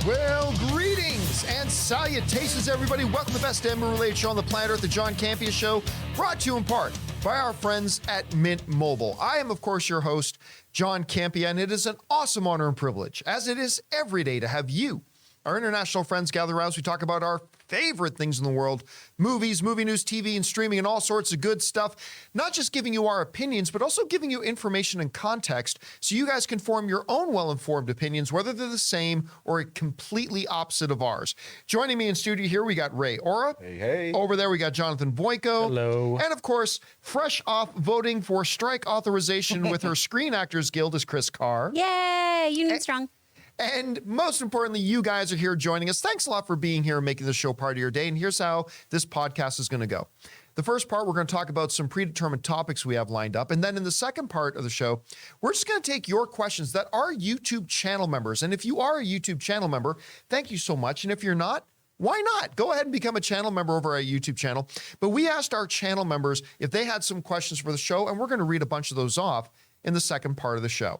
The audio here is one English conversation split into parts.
Well, greetings and salutations, everybody. Welcome to the best movie-related show on the planet Earth, the John Campea Show, brought to you in part by our friends at Mint Mobile. I am, of course, your host, John Campea, and it is an awesome honor and privilege, as it is every day, to have you, our international friends, gather around as we talk about our favorite things in the world, movies, movie news, TV, and streaming, and all sorts of good stuff. Not just giving you our opinions, but also giving you information and context so you guys can form your own well-informed opinions, whether they're the same or completely opposite of ours. Joining me in studio here, we got Ray Ora. Hey, hey. Over there, we got Jonathan Boyko. Hello. And of course, fresh off voting for strike authorization with her Screen Actors Guild is Chris Carr. Yay, Union Strong. And most importantly, you guys are here joining us. Thanks a lot for being here and making the show part of your day. And here's how this podcast is going to go. The first part, we're going to talk about some predetermined topics we have lined up. And then in the second part of the show, we're just going to take your questions that are YouTube channel members. And if you are a YouTube channel member, thank you so much. And if you're not, why not? Go ahead and become a channel member over our YouTube channel. But we asked our channel members if they had some questions for the show, and we're going to read a bunch of those off in the second part of the show.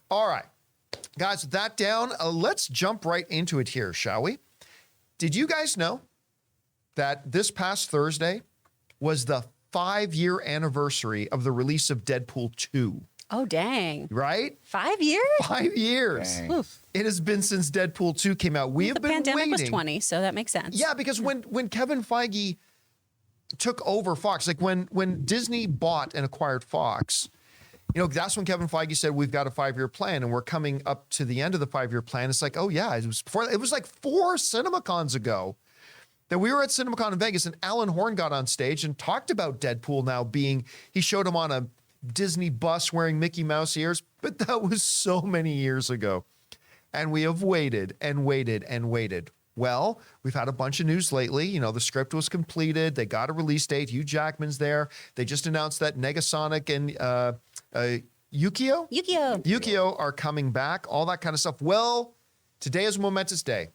All right. Guys, with that down, let's jump right into it here, shall we? Did you guys know that this past Thursday was the 5-year anniversary of the release of Deadpool 2? Oh, dang. Right? 5 years? 5 years. It has been since Deadpool 2 came out. We have been waiting. The pandemic was 20, so that makes sense. Yeah, because when Kevin Feige took over Fox, like when Disney bought and acquired Fox, you know, that's when Kevin Feige said, we've got a 5-year plan and we're coming up to the end of the 5-year plan. It's like, oh yeah, it was like 4 CinemaCons ago that we were at CinemaCon in Vegas and Alan Horn got on stage and talked about Deadpool now he showed him on a Disney bus wearing Mickey Mouse ears, but that was so many years ago. And we have waited and waited and waited. Well, we've had a bunch of news lately. You know, the script was completed. They got a release date. Hugh Jackman's there. They just announced that Negasonic and Yukio are coming back, all that kind of stuff. Well, today is a momentous day.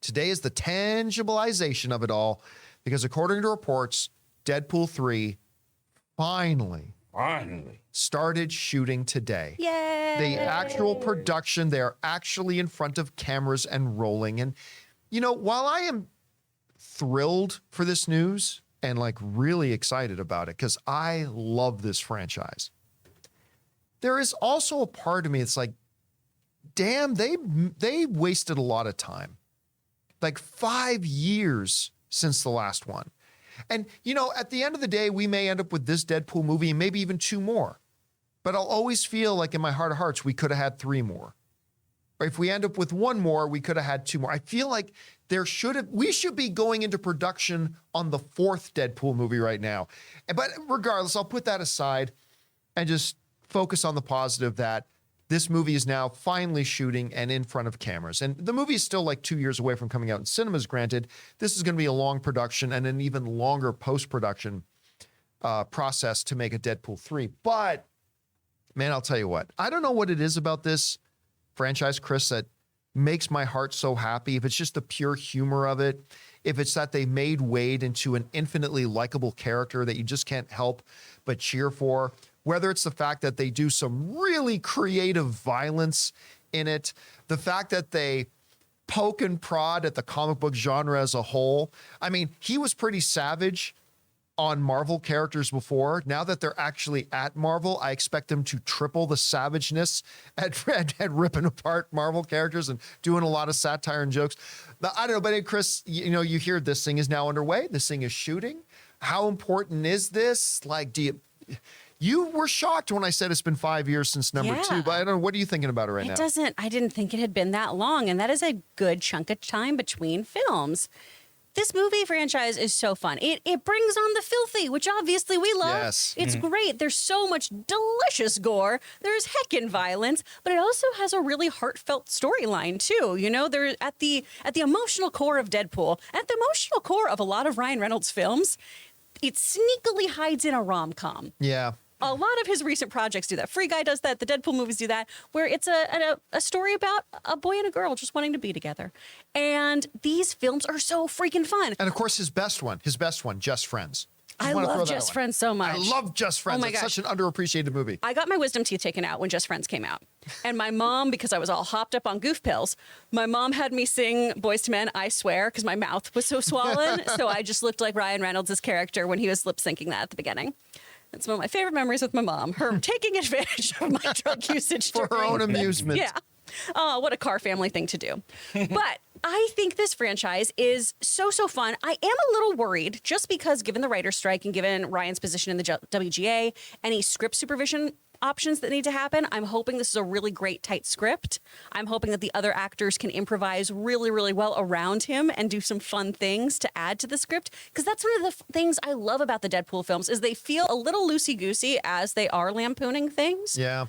Today is the tangibilization of it all, because according to reports, Deadpool 3 finally started shooting today. Yay! The actual production, they're actually in front of cameras and rolling. And, you know, while I am thrilled for this news and like really excited about it, because I love this franchise, there is also a part of me that's like, damn, they wasted a lot of time. Like 5 years since the last one. And, you know, at the end of the day, we may end up with this Deadpool movie and maybe even 2 more. But I'll always feel like in my heart of hearts, we could have had 3 more. Or if we end up with 1 more, we could have had 2 more. I feel like we should be going into production on the 4th Deadpool movie right now. But regardless, I'll put that aside and just focus on the positive that this movie is now finally shooting and in front of cameras. And the movie is still like 2 years away from coming out in cinemas, granted. This is going to be a long production and an even longer post-production process to make a Deadpool 3. But, man, I'll tell you what. I don't know what it is about this franchise, Chris, that makes my heart so happy. If it's just the pure humor of it, if it's that they made Wade into an infinitely likable character that you just can't help but cheer for, whether it's the fact that they do some really creative violence in it, the fact that they poke and prod at the comic book genre as a whole. I mean, he was pretty savage on Marvel characters before. Now that they're actually at Marvel, I expect them to triple the savageness at ripping apart Marvel characters and doing a lot of satire and jokes. But I don't know, but Chris, you know, you hear this thing is now underway. This thing is shooting. How important is this? Like, you were shocked when I said it's been 5 years since number 2, but I don't know. What are you thinking about it right now? I didn't think it had been that long, and that is a good chunk of time between films. This movie franchise is so fun. It brings on the filthy, which obviously we love. Yes. It's great. There's so much delicious gore. There's heckin' violence, but it also has a really heartfelt storyline too. You know, they're at the emotional core of Deadpool, at the emotional core of a lot of Ryan Reynolds films, it sneakily hides in a rom-com. Yeah. A lot of his recent projects do that. Free Guy does that. The Deadpool movies do that, where it's a story about a boy and a girl just wanting to be together. And these films are so freaking fun. And of course, his best one, Just Friends. I love Just Friends so much. I love Just Friends. Oh my It's gosh. such an underappreciated movie. I got my wisdom teeth taken out when Just Friends came out. And my mom, because I was all hopped up on goof pills, my mom had me sing Boys to Men, I Swear, because my mouth was so swollen. So I just looked like Ryan Reynolds' character when he was lip syncing that at the beginning. That's one of my favorite memories with my mom, her taking advantage of my drug usage For her own amusement. Yeah. Oh, what a car family thing to do. But I think this franchise is so fun. I am a little worried just because given the writer's strike and given Ryan's position in the WGA, any script supervision options that need to happen, I'm hoping this is a really great tight script. I'm hoping that the other actors can improvise really, really well around him and do some fun things to add to the script. Because that's one of the things I love about the Deadpool films is they feel a little loosey-goosey as they are lampooning things. Yeah.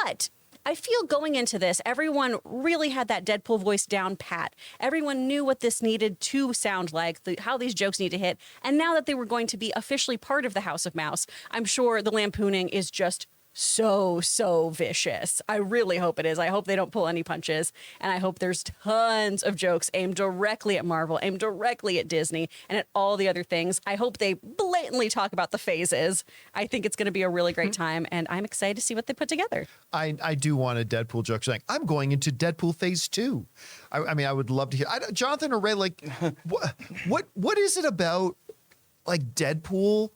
But I feel going into this, everyone really had that Deadpool voice down pat. Everyone knew what this needed to sound like, how these jokes need to hit. And now that they were going to be officially part of the House of Mouse, I'm sure the lampooning is just so vicious. I really hope it is. I hope they don't pull any punches. And I hope there's tons of jokes aimed directly at Marvel, aimed directly at Disney, and at all the other things. I hope they blatantly talk about the phases. I think it's going to be a really great time, and I'm excited to see what they put together. I do want a Deadpool joke saying, I'm going into Deadpool phase 2. I mean, I would love to hear. Jonathan or Ray, like, what is it about, like, Deadpool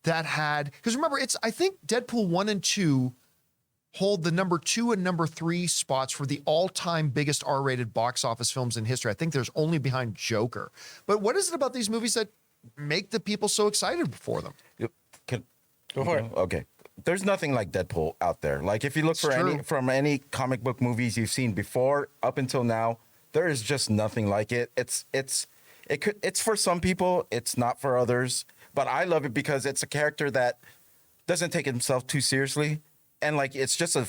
that had, because remember, I think Deadpool 1 and 2 hold the number 2 and number 3 spots for the all-time biggest R-rated box office films in history. I think there's only behind Joker. But what is it about these movies that make the people so excited for them? Go for it. Okay. There's nothing like Deadpool out there. Like if you look from any comic book movies you've seen before up until now, there is just nothing like it. It's for some people, it's not for others. But I love it because it's a character that doesn't take himself too seriously. And like, it's just a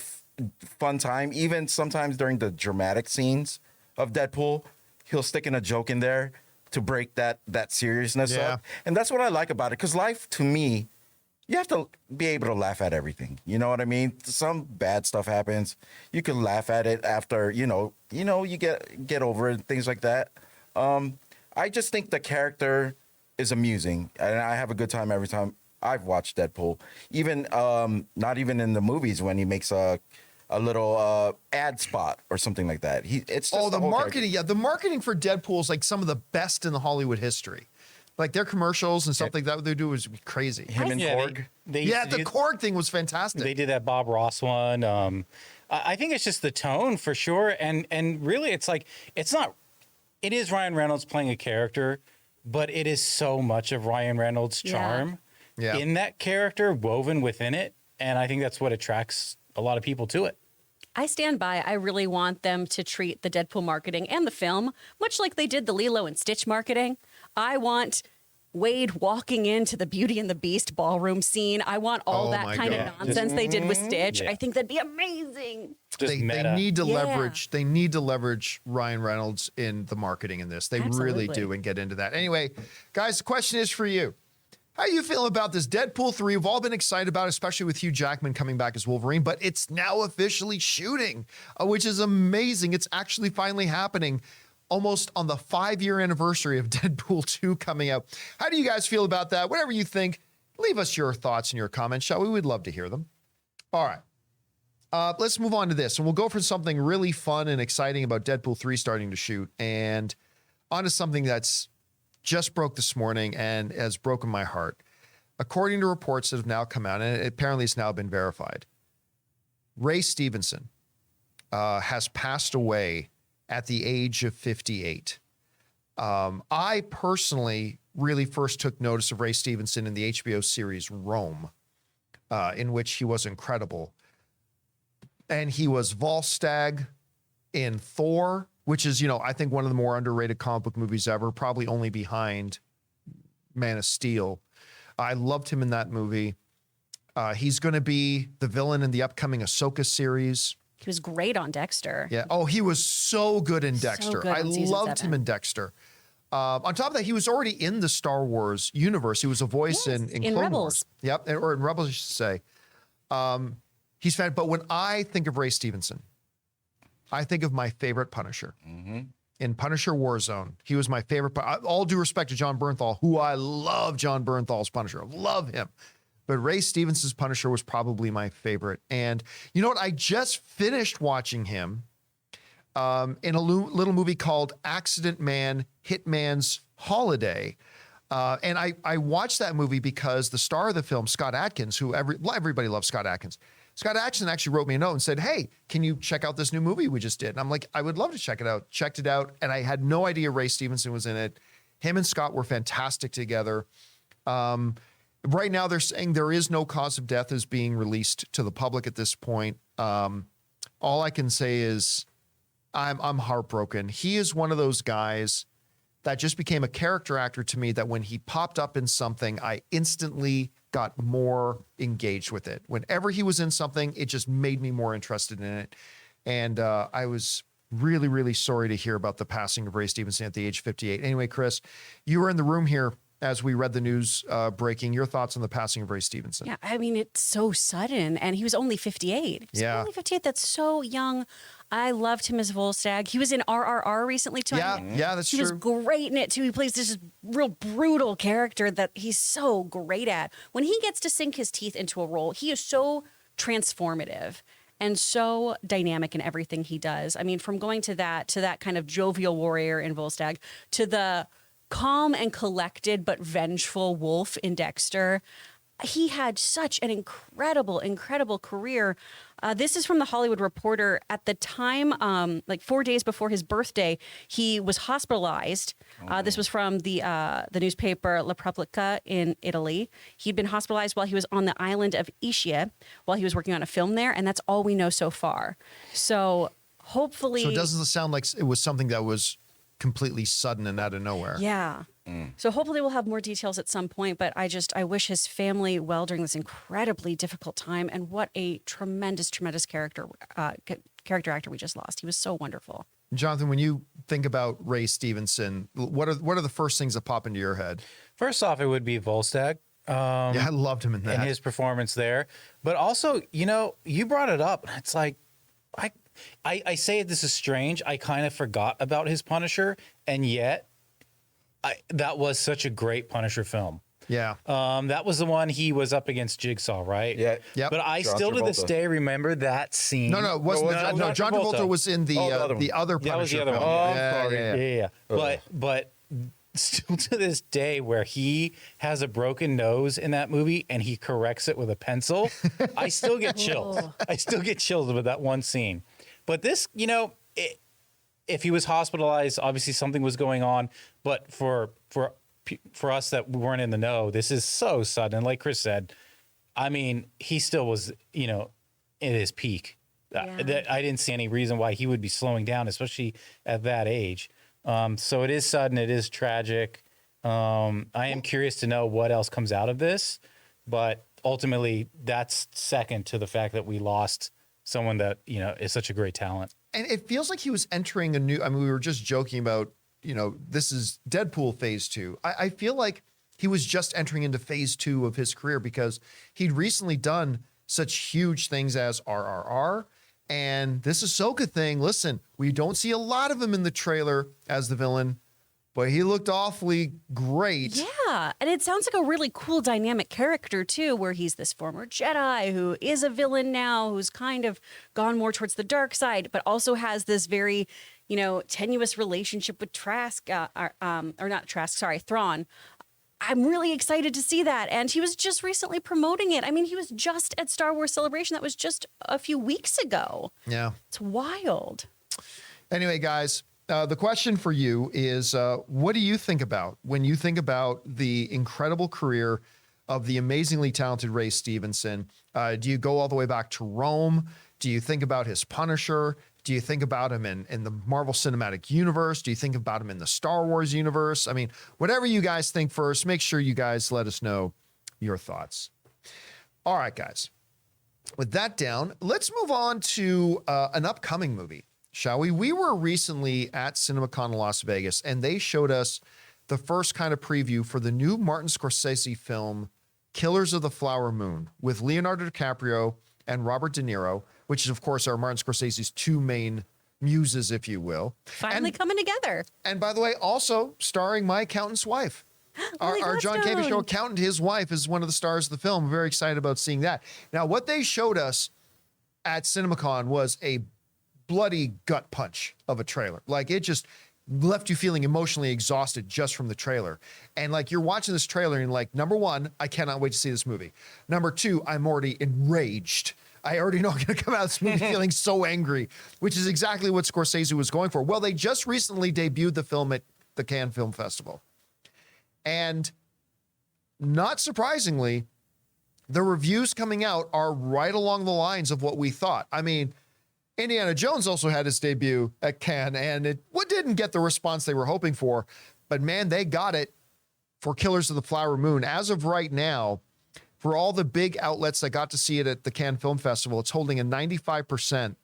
fun time. Even sometimes during the dramatic scenes of Deadpool, he'll stick in a joke in there to break that seriousness up. And that's what I like about it. Because life, to me, you have to be able to laugh at everything. You know what I mean? Some bad stuff happens. You can laugh at it after, you get over it, things like that. I just think the character is amusing, and I have a good time every time I've watched Deadpool. Even not even in the movies when he makes a little ad spot or something like that. It's just the marketing. character. Yeah, the marketing for Deadpool is like some of the best in the Hollywood history. Like their commercials and stuff like that they do is crazy. Him and Korg. The Korg thing was fantastic. They did that Bob Ross one. I think it's just the tone for sure, and really it's like it is Ryan Reynolds playing a character. But it is so much of Ryan Reynolds' charm in that character woven within it. And I think that's what attracts a lot of people to it. I stand by. I really want them to treat the Deadpool marketing and the film much like they did the Lilo and Stitch marketing. I want Wade walking into the Beauty and the Beast ballroom scene. I want all that kind of nonsense they did with Stitch. I think that'd be amazing. They need to leverage. They need to leverage Ryan Reynolds in the marketing in this. They really do, and get into that. Anyway, guys, the question is for you. How are you feeling about this Deadpool 3? We've all been excited about it, especially with Hugh Jackman coming back as Wolverine, but it's now officially shooting, which is amazing. It's actually finally happening almost on the 5-year anniversary of Deadpool 2 coming out. How do you guys feel about that? Whatever you think, leave us your thoughts and your comments, shall we? We'd love to hear them. All right. Let's move on to this, and we'll go for something really fun and exciting about Deadpool 3 starting to shoot, and onto something that's just broke this morning and has broken my heart. According to reports that have now come out, and apparently it's now been verified, Ray Stevenson has passed away at the age of 58. I personally really first took notice of Ray Stevenson in the HBO series Rome, in which he was incredible. And he was Volstagg in Thor, which is, I think one of the more underrated comic book movies ever, probably only behind Man of Steel. I loved him in that movie. He's going to be the villain in the upcoming Ahsoka series. He was great on Dexter. Yeah. Oh, he was so good in Dexter. Good I loved him in Dexter. On top of that, he was already in the Star Wars universe. He was a voice in Clone Rebels. Wars. Yep, or in Rebels, I should say. He's fan. But when I think of Ray Stevenson, I think of my favorite Punisher. in Punisher Warzone. He was my favorite. All due respect to John Bernthal, who I love John Bernthal's Punisher. Love him. But Ray Stevenson's Punisher was probably my favorite. And you know what? I just finished watching him in a little movie called Accident Man, Hitman's Holiday. And I watched that movie because the star of the film, Scott Adkins, who everybody loves Scott Adkins. Scott Adkins actually wrote me a note and said, hey, can you check out this new movie we just did? And I'm like, I would love to check it out. Checked it out. And I had no idea Ray Stevenson was in it. Him and Scott were fantastic together. Right now, they're saying there is no cause of death is being released to the public at this point. All I can say is I'm heartbroken. He is one of those guys that just became a character actor to me that when he popped up in something, I instantly got more engaged with it. Whenever he was in something, it just made me more interested in it. And I was really, really sorry to hear about the passing of Ray Stevenson at the age of 58. Anyway, Chris, you were in the room here as we read the news breaking. Your thoughts on the passing of Ray Stevenson? Yeah, I mean, it's so sudden, and he was only 58. He's only 58. That's so young. I loved him as Volstagg. He was in RRR recently, too. Yeah, that's true. He was great in it, too. He plays this real brutal character that he's so great at. When he gets to sink his teeth into a role, he is so transformative and so dynamic in everything he does. I mean, from going to that kind of jovial warrior in Volstagg to the calm and collected but vengeful wolf in Dexter. He had such an incredible career. This is from the Hollywood Reporter. At the time, like 4 days before his birthday, he was hospitalized. This was from the newspaper La Repubblica in Italy. He'd been hospitalized while he was on the island of Ischia while he was working on a film there, and that's all we know so far. So hopefully... So it doesn't sound like it was something that was completely sudden and out of nowhere. Yeah. So hopefully we'll have more details at some point, but I wish his family well during this incredibly difficult time. And what a tremendous character actor we just lost. He was so wonderful. Jonathan, when you think about Ray Stevenson, what are the first things that pop into your head? First off, it would be Volstagg. Yeah, I loved him in that. And his performance there. But also, you brought it up. It's like, I say this is strange. I kind of forgot about his Punisher, and yet that was such a great Punisher film. Yeah. That was the one he was up against Jigsaw, right? Yeah. Yep. But I still to this day remember that scene. No, John Travolta was in the other Punisher that was the other film. one. Yeah. But still to this day, where he has a broken nose in that movie and he corrects it with a pencil, I still get chills. I still get chills with that one scene. But this, if he was hospitalized, obviously something was going on. But for us that weren't in the know, this is so sudden. Like Chris said, I mean, he still was, in his peak. Yeah. I didn't see any reason why he would be slowing down, especially at that age. So it is sudden. It is tragic. I am curious to know what else comes out of this. But ultimately, that's second to the fact that we lost someone that, is such a great talent. And it feels like he was entering a new, we were just joking about, this is Deadpool phase 2. I feel like he was just entering into phase 2 of his career because he'd recently done such huge things as RRR and this Ahsoka thing. Listen, we don't see a lot of him in the trailer as the villain, but he looked awfully great. Yeah, and it sounds like a really cool dynamic character, too, where he's this former Jedi who is a villain now, who's kind of gone more towards the dark side, but also has this very, tenuous relationship with Thrawn. I'm really excited to see that. And he was just recently promoting it. I mean, he was just at Star Wars Celebration. That was just a few weeks ago. Yeah. It's wild. Anyway, guys, the question for you is, what do you think about when you think about the incredible career of the amazingly talented Ray Stevenson? Do you go all the way back to Rome? Do you think about his Punisher? Do you think about him in the Marvel Cinematic Universe? Do you think about him in the Star Wars universe? I mean, whatever you guys think first, make sure you guys let us know your thoughts. All right, guys. With that down, let's move on to an upcoming movie, shall we? We were recently at CinemaCon in Las Vegas, and they showed us the first kind of preview for the new Martin Scorsese film, Killers of the Flower Moon, with Leonardo DiCaprio and Robert De Niro, which is, of course, our Martin Scorsese's two main muses, if you will. Finally coming together. And by the way, also starring my accountant's wife. Our John Campea Show accountant, his wife, is one of the stars of the film. I'm very excited about seeing that. Now, what they showed us at CinemaCon was a bloody gut punch of a trailer. Like, it just left you feeling emotionally exhausted just from the trailer. And like, you're watching this trailer and like, number one, I cannot wait to see this movie. Number two, I'm already enraged. I already know I'm going to come out of this movie feeling so angry, which is exactly what Scorsese was going for. Well, they just recently debuted the film at the Cannes Film Festival. And not surprisingly, the reviews coming out are right along the lines of what we thought. I mean, Indiana Jones also had his debut at Cannes, and it didn't get the response they were hoping for. But man, they got it for Killers of the Flower Moon. As of right now, for all the big outlets that got to see it at the Cannes Film Festival, it's holding a 95%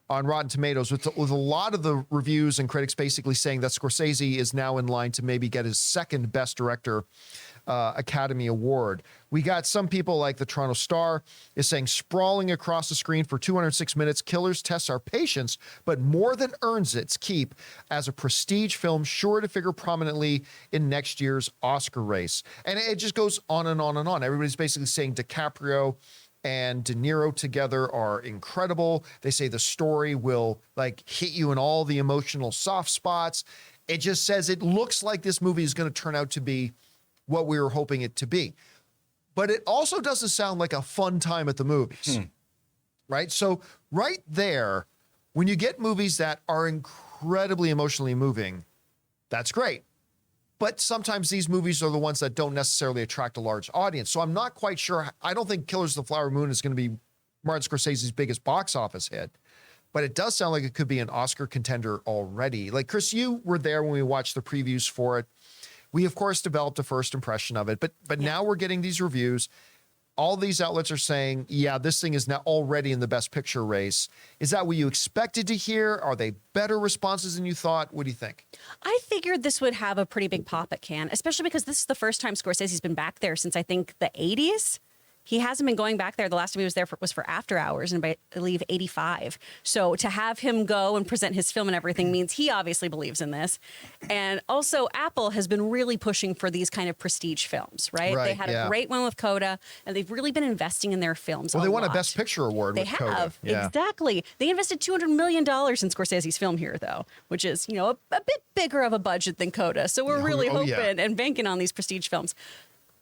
on Rotten Tomatoes, with a lot of the reviews and critics basically saying that Scorsese is now in line to maybe get his second Best Director Academy Award. We got some people like the Toronto Star is saying, sprawling across the screen for 206 minutes, Killers tests our patience, but more than earns its keep as a prestige film sure to figure prominently in next year's Oscar race. And it just goes on and on and on. Everybody's basically saying DiCaprio and De Niro together are incredible. They say the story will like hit you in all the emotional soft spots. It just says it looks like this movie is going to turn out to be what we were hoping it to be. But it also doesn't sound like a fun time at the movies, right? So right there, when you get movies that are incredibly emotionally moving, that's great. But sometimes these movies are the ones that don't necessarily attract a large audience. So I'm not quite sure. I don't think Killers of the Flower Moon is going to be Martin Scorsese's biggest box office hit, but it does sound like it could be an Oscar contender already. Like, Chris, you were there when we watched the previews for it. We, of course, developed a first impression of it, but now we're getting these reviews. All these outlets are saying, yeah, this thing is now already in the Best Picture race. Is that what you expected to hear? Are they better responses than you thought? What do you think? I figured this would have a pretty big pop at Cannes, especially because this is the first time Scorsese's been back there since, I think, the 80s. He hasn't been going back there. The last time he was there was for After Hours, and I believe 85. So to have him go and present his film and everything means he obviously believes in this. And also, Apple has been really pushing for these kind of prestige films, right? They had a great one with Coda, and they've really been investing in their films. Well, they won a Best Picture award with Coda. They have, exactly. They invested $200 million in Scorsese's film here, though, which is, you know, a bit bigger of a budget than Coda. So we're really hoping and banking on these prestige films.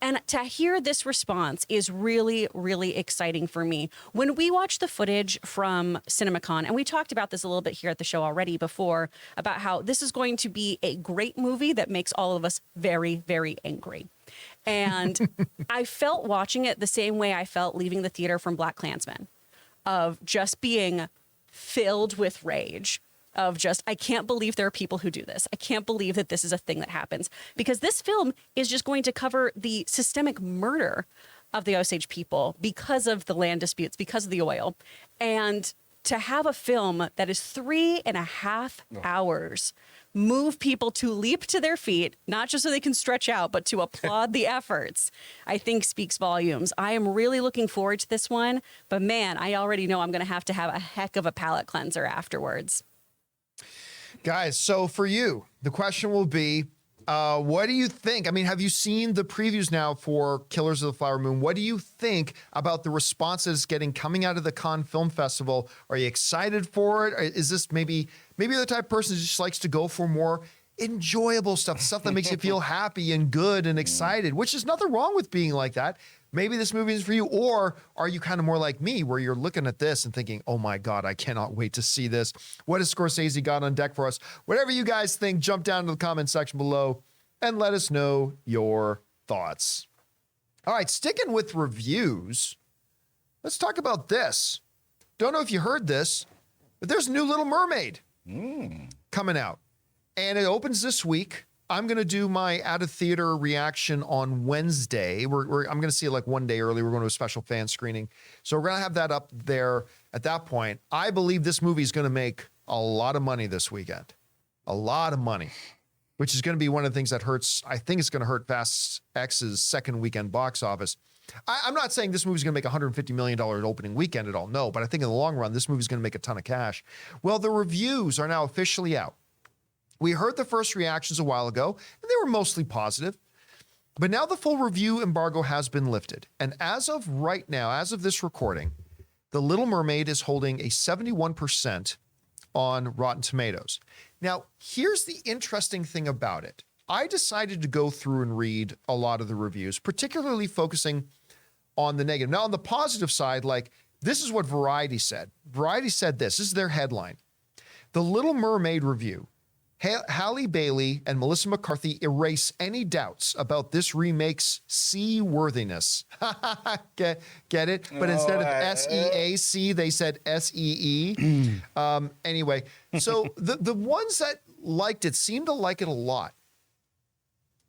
And to hear this response is really, really exciting for me. When we watched the footage from CinemaCon, and we talked about this a little bit here at the show already before, about how this is going to be a great movie that makes all of us very, very angry. And I felt watching it the same way I felt leaving the theater from BlacKkKlansman, of just being filled with rage. Of just, I can't believe there are people who do this. I can't believe that this is a thing that happens. Because this film is just going to cover the systemic murder of the Osage people because of the land disputes, because of the oil. And to have a film that is 3.5 hours move people to leap to their feet, not just so they can stretch out, but to applaud the efforts, I think speaks volumes. I am really looking forward to this one. But man, I already know I'm going to have a heck of a palate cleanser afterwards. Guys, so for you, the question will be, what do you think? I mean, have you seen the previews now for Killers of the Flower Moon? What do you think about the responses getting coming out of the Cannes Film Festival? Are you excited for it? Is this maybe you're the type of person who just likes to go for more enjoyable stuff that makes you feel happy and good and excited, which is nothing wrong with being like that. Maybe this movie is for you. Or are you kind of more like me, where you're looking at this and thinking, oh my God, I cannot wait to see this. What has Scorsese got on deck for us? Whatever you guys think, jump down to the comment section below and let us know your thoughts. All right, sticking with reviews, let's talk about this. Don't know if you heard this, but there's a new Little Mermaid coming out. And it opens this week. I'm going to do my out-of-theater reaction on Wednesday. I'm going to see it like one day early. We're going to a special fan screening. So we're going to have that up there at that point. I believe this movie is going to make a lot of money this weekend. A lot of money, which is going to be one of the things that hurts. I think it's going to hurt Fast X's second weekend box office. I'm not saying this movie's going to make $150 million opening weekend at all. No, but I think in the long run, this movie's going to make a ton of cash. Well, the reviews are now officially out. We heard the first reactions a while ago, and they were mostly positive. But now the full review embargo has been lifted. And as of right now, as of this recording, The Little Mermaid is holding a 71% on Rotten Tomatoes. Now, here's the interesting thing about it. I decided to go through and read a lot of the reviews, particularly focusing on the negative. Now, on the positive side, like, this is what Variety said. Variety said this is their headline. The Little Mermaid review. Halle Bailey and Melissa McCarthy erase any doubts about this remake's C-worthiness. Get it? But instead of S-E-A-C, they said S-E-E. Anyway, so the ones that liked it seemed to like it a lot.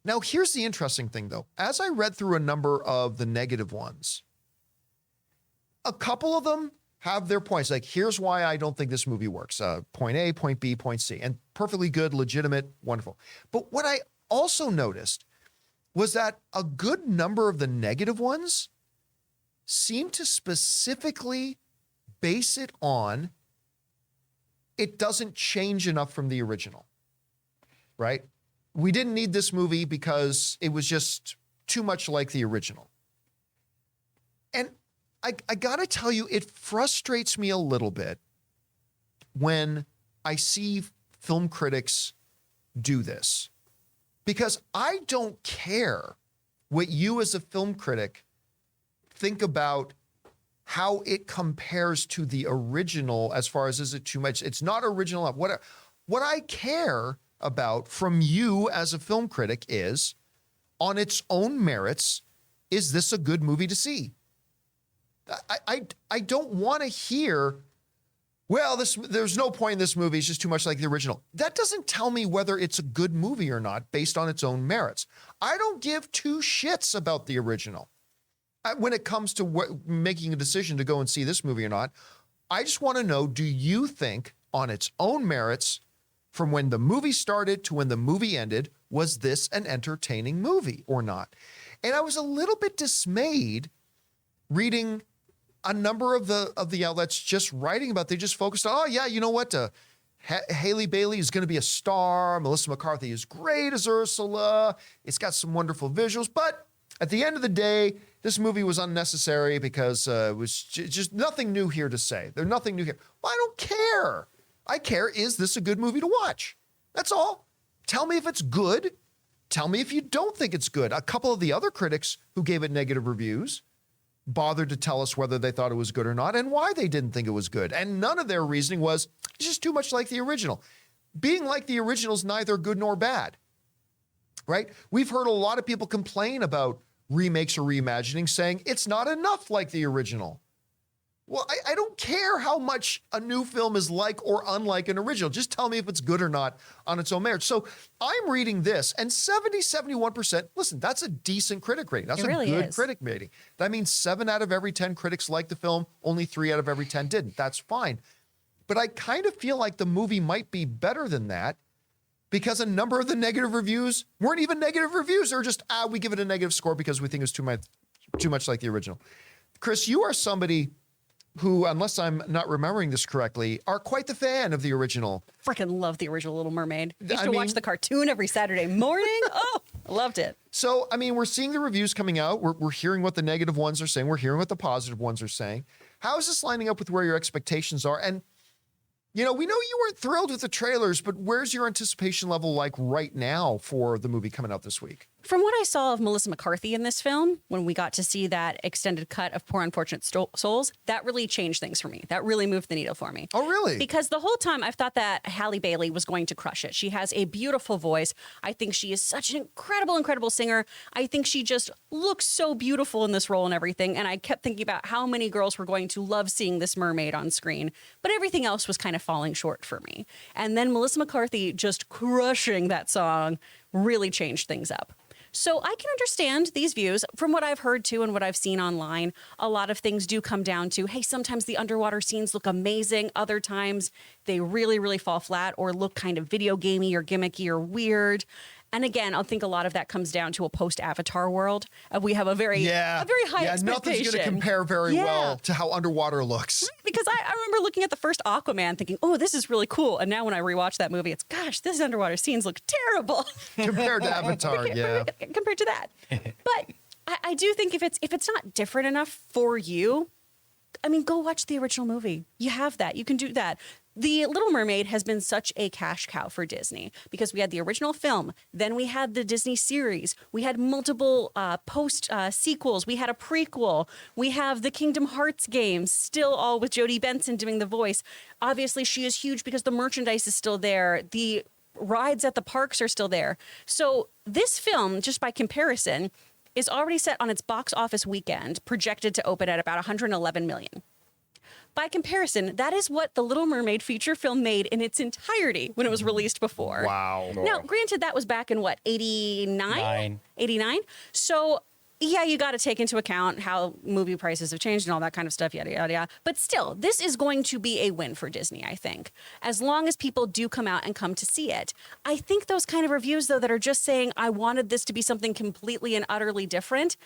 Now, here's the interesting thing, though. As I read through a number of the negative ones, a couple of them have their points. Like, here's why I don't think this movie works. Point A, point B, point C. And perfectly good, legitimate, wonderful. But what I also noticed was that a good number of the negative ones seem to specifically base it on it doesn't change enough from the original, right? We didn't need this movie because it was just too much like the original. And I gotta tell you, it frustrates me a little bit when I see film critics do this, because I don't care what you as a film critic think about how it compares to the original as far as is it too much? It's not original enough. What I care about from you as a film critic is, on its own merits, is this a good movie to see? I don't want to hear, well, there's no point in this movie, it's just too much like the original. That doesn't tell me whether it's a good movie or not based on its own merits. I don't give two shits about the original. When it comes to making a decision to go and see this movie or not, I just want to know, do you think on its own merits, from when the movie started to when the movie ended, was this an entertaining movie or not? And I was a little bit dismayed reading a number of the outlets just writing about, they just focused on, oh yeah, you know what? Halle Bailey is going to be a star. Melissa McCarthy is great as Ursula. It's got some wonderful visuals. But at the end of the day, this movie was unnecessary because it was just nothing new here to say. There's nothing new here. Well, I don't care. I care, is this a good movie to watch? That's all. Tell me if it's good. Tell me if you don't think it's good. A couple of the other critics who gave it negative reviews bothered to tell us whether they thought it was good or not and why they didn't think it was good. And none of their reasoning was, it's just too much like the original. Being like the original is neither good nor bad, right? We've heard a lot of people complain about remakes or reimagining, saying it's not enough like the original. Well, I don't care how much a new film is like or unlike an original. Just tell me if it's good or not on its own merit. So I'm reading this, and 71%, listen, that's a decent critic rating. That's really good is. critic rating. That means 7 out of every 10 critics liked the film, only 3 out of every 10 didn't. That's fine. But I kind of feel like the movie might be better than that, because a number of the negative reviews weren't even negative reviews. They're just, we give it a negative score because we think it's too much like the original. Chris, you are somebody who, unless I'm not remembering this correctly, are quite the fan of the original. Freaking love the original Little Mermaid. Used to watch the cartoon every Saturday morning. Oh, I loved it. So, I mean, we're seeing the reviews coming out. We're hearing what the negative ones are saying. We're hearing what the positive ones are saying. How is this lining up with where your expectations are? And, you know, we know you weren't thrilled with the trailers, but where's your anticipation level like right now for the movie coming out this week? From what I saw of Melissa McCarthy in this film, when we got to see that extended cut of Poor Unfortunate Souls, that really changed things for me. That really moved the needle for me. Oh, really? Because the whole time I've thought that Halle Bailey was going to crush it. She has a beautiful voice. I think she is such an incredible, incredible singer. I think she just looks so beautiful in this role and everything. And I kept thinking about how many girls were going to love seeing this mermaid on screen. But everything else was kind of falling short for me. And then Melissa McCarthy just crushing that song really changed things up. So I can understand these views. From what I've heard too and what I've seen online, a lot of things do come down to, hey, sometimes the underwater scenes look amazing. Other times they really, really fall flat or look kind of video gamey or gimmicky or weird. And again, I think a lot of that comes down to a post-Avatar world. We have a very high expectation. Nothing's going to compare very well to how underwater looks. Because I remember looking at the first Aquaman thinking, oh, this is really cool. And now when I rewatch that movie, it's, gosh, these underwater scenes look terrible. Compared to Avatar, Compared to that. But I do think if it's not different enough for you, I mean, go watch the original movie. You have that. You can do that. The Little Mermaid has been such a cash cow for Disney because we had the original film, then we had the Disney series, we had multiple post sequels, we had a prequel, we have the Kingdom Hearts games, still all with Jodie Benson doing the voice. Obviously, she is huge because the merchandise is still there. The rides at the parks are still there. So this film, just by comparison, is already set on its box office weekend, projected to open at about 111 million. By comparison, that is what the Little Mermaid feature film made in its entirety when it was released before. Wow. Now, granted, that was back in what, 89? 89? So, yeah, you got to take into account how movie prices have changed and all that kind of stuff, yada, yada, yada. But still, this is going to be a win for Disney, I think, as long as people do come out and come to see it. I think those kind of reviews, though, that are just saying, I wanted this to be something completely and utterly different,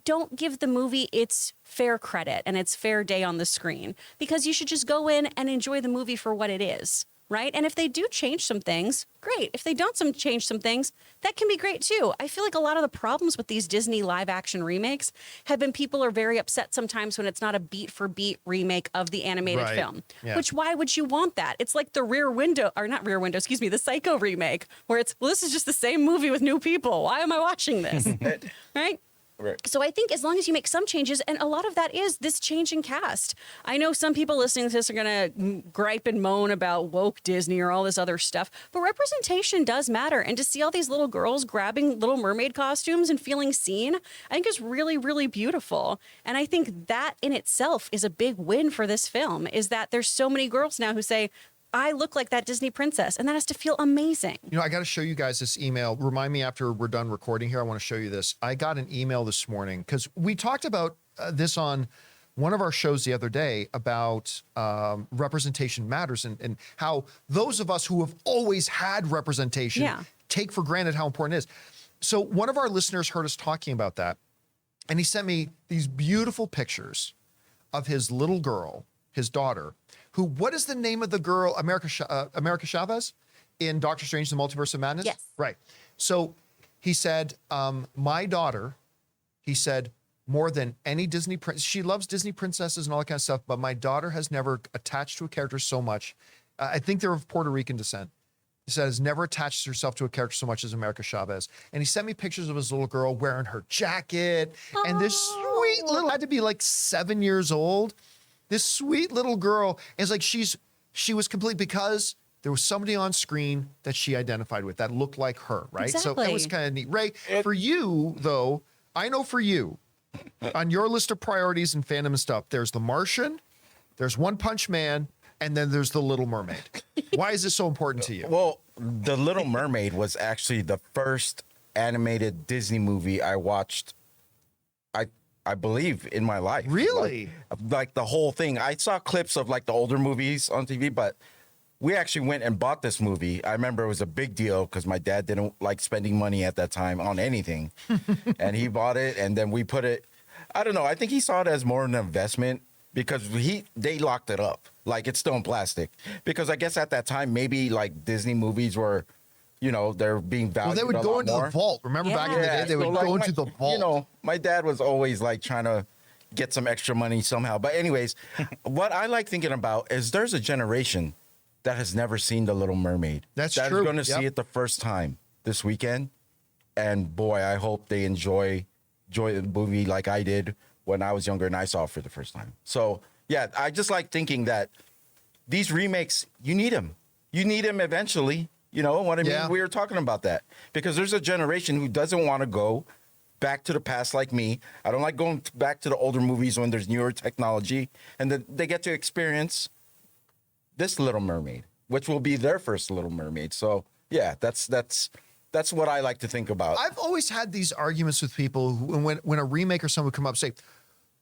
don't give the movie its fair credit and its fair day on the screen, because you should just go in and enjoy the movie for what it is, right? And if they do change some things, great. If they don't change some things, that can be great too. I feel like a lot of the problems with these Disney live action remakes have been people are very upset sometimes when it's not a beat for beat remake of the animated film, which why would you want that? It's like the the Psycho remake, where it's, well, this is just the same movie with new people. Why am I watching this? Right? Right. So I think as long as you make some changes, and a lot of that is this change in cast. I know some people listening to this are going to gripe and moan about woke Disney or all this other stuff, but representation does matter. And to see all these little girls grabbing Little Mermaid costumes and feeling seen, I think is really, really beautiful. And I think that in itself is a big win for this film, is that there's so many girls now who say, I look like that Disney princess, and that has to feel amazing. You know, I got to show you guys this email. Remind me after we're done recording here. I want to show you this. I got an email this morning because we talked about this on one of our shows the other day about representation matters and how those of us who have always had representation take for granted how important it is. So one of our listeners heard us talking about that, and he sent me these beautiful pictures of his little girl, his daughter, who, what is the name of the girl, America Chavez in Doctor Strange, the Multiverse of Madness? Yes. Right. So he said, my daughter, he said, more than any Disney princess, she loves Disney princesses and all that kind of stuff, but my daughter has never attached to a character so much. I think they're of Puerto Rican descent. He said, has never attached herself to a character so much as America Chavez. And he sent me pictures of his little girl wearing her jacket. And this sweet little, had to be like 7 years old. This sweet little girl is like, she was complete because there was somebody on screen that she identified with that looked like her, right? Exactly. So that was kind of neat. Ray, for you though, I know for you, on your list of priorities and fandom and stuff, there's The Martian, there's One Punch Man, and then there's The Little Mermaid. Why is this so important to you? Well, The Little Mermaid was actually the first animated Disney movie I watched, I believe, in my life. Really? Like the whole thing. I saw clips of like the older movies on TV, but we actually went and bought this movie. I remember it was a big deal because my dad didn't like spending money at that time on anything. And he bought it, and then we put it, I don't know, I think he saw it as more an investment because they locked it up. Like it's still in plastic. Because I guess at that time, maybe like Disney movies were, you know, they're being valued. Well, they would go into the vault. Remember back in the day, they would go into the vault. You know, my dad was always like trying to get some extra money somehow. But anyways, what I like thinking about is there's a generation that has never seen The Little Mermaid. That's true. true. That's going to see it the first time this weekend. And boy, I hope they enjoy the movie like I did when I was younger and I saw it for the first time. So yeah, I just like thinking that these remakes, you need them. You need them eventually. You know what I mean? Yeah. We were talking about that because there's a generation who doesn't want to go back to the past like me. I don't like going back to the older movies when there's newer technology, and then they get to experience this Little Mermaid, which will be their first Little Mermaid. So yeah, that's what I like to think about. I've always had these arguments with people who, when a remake or someone would come up say,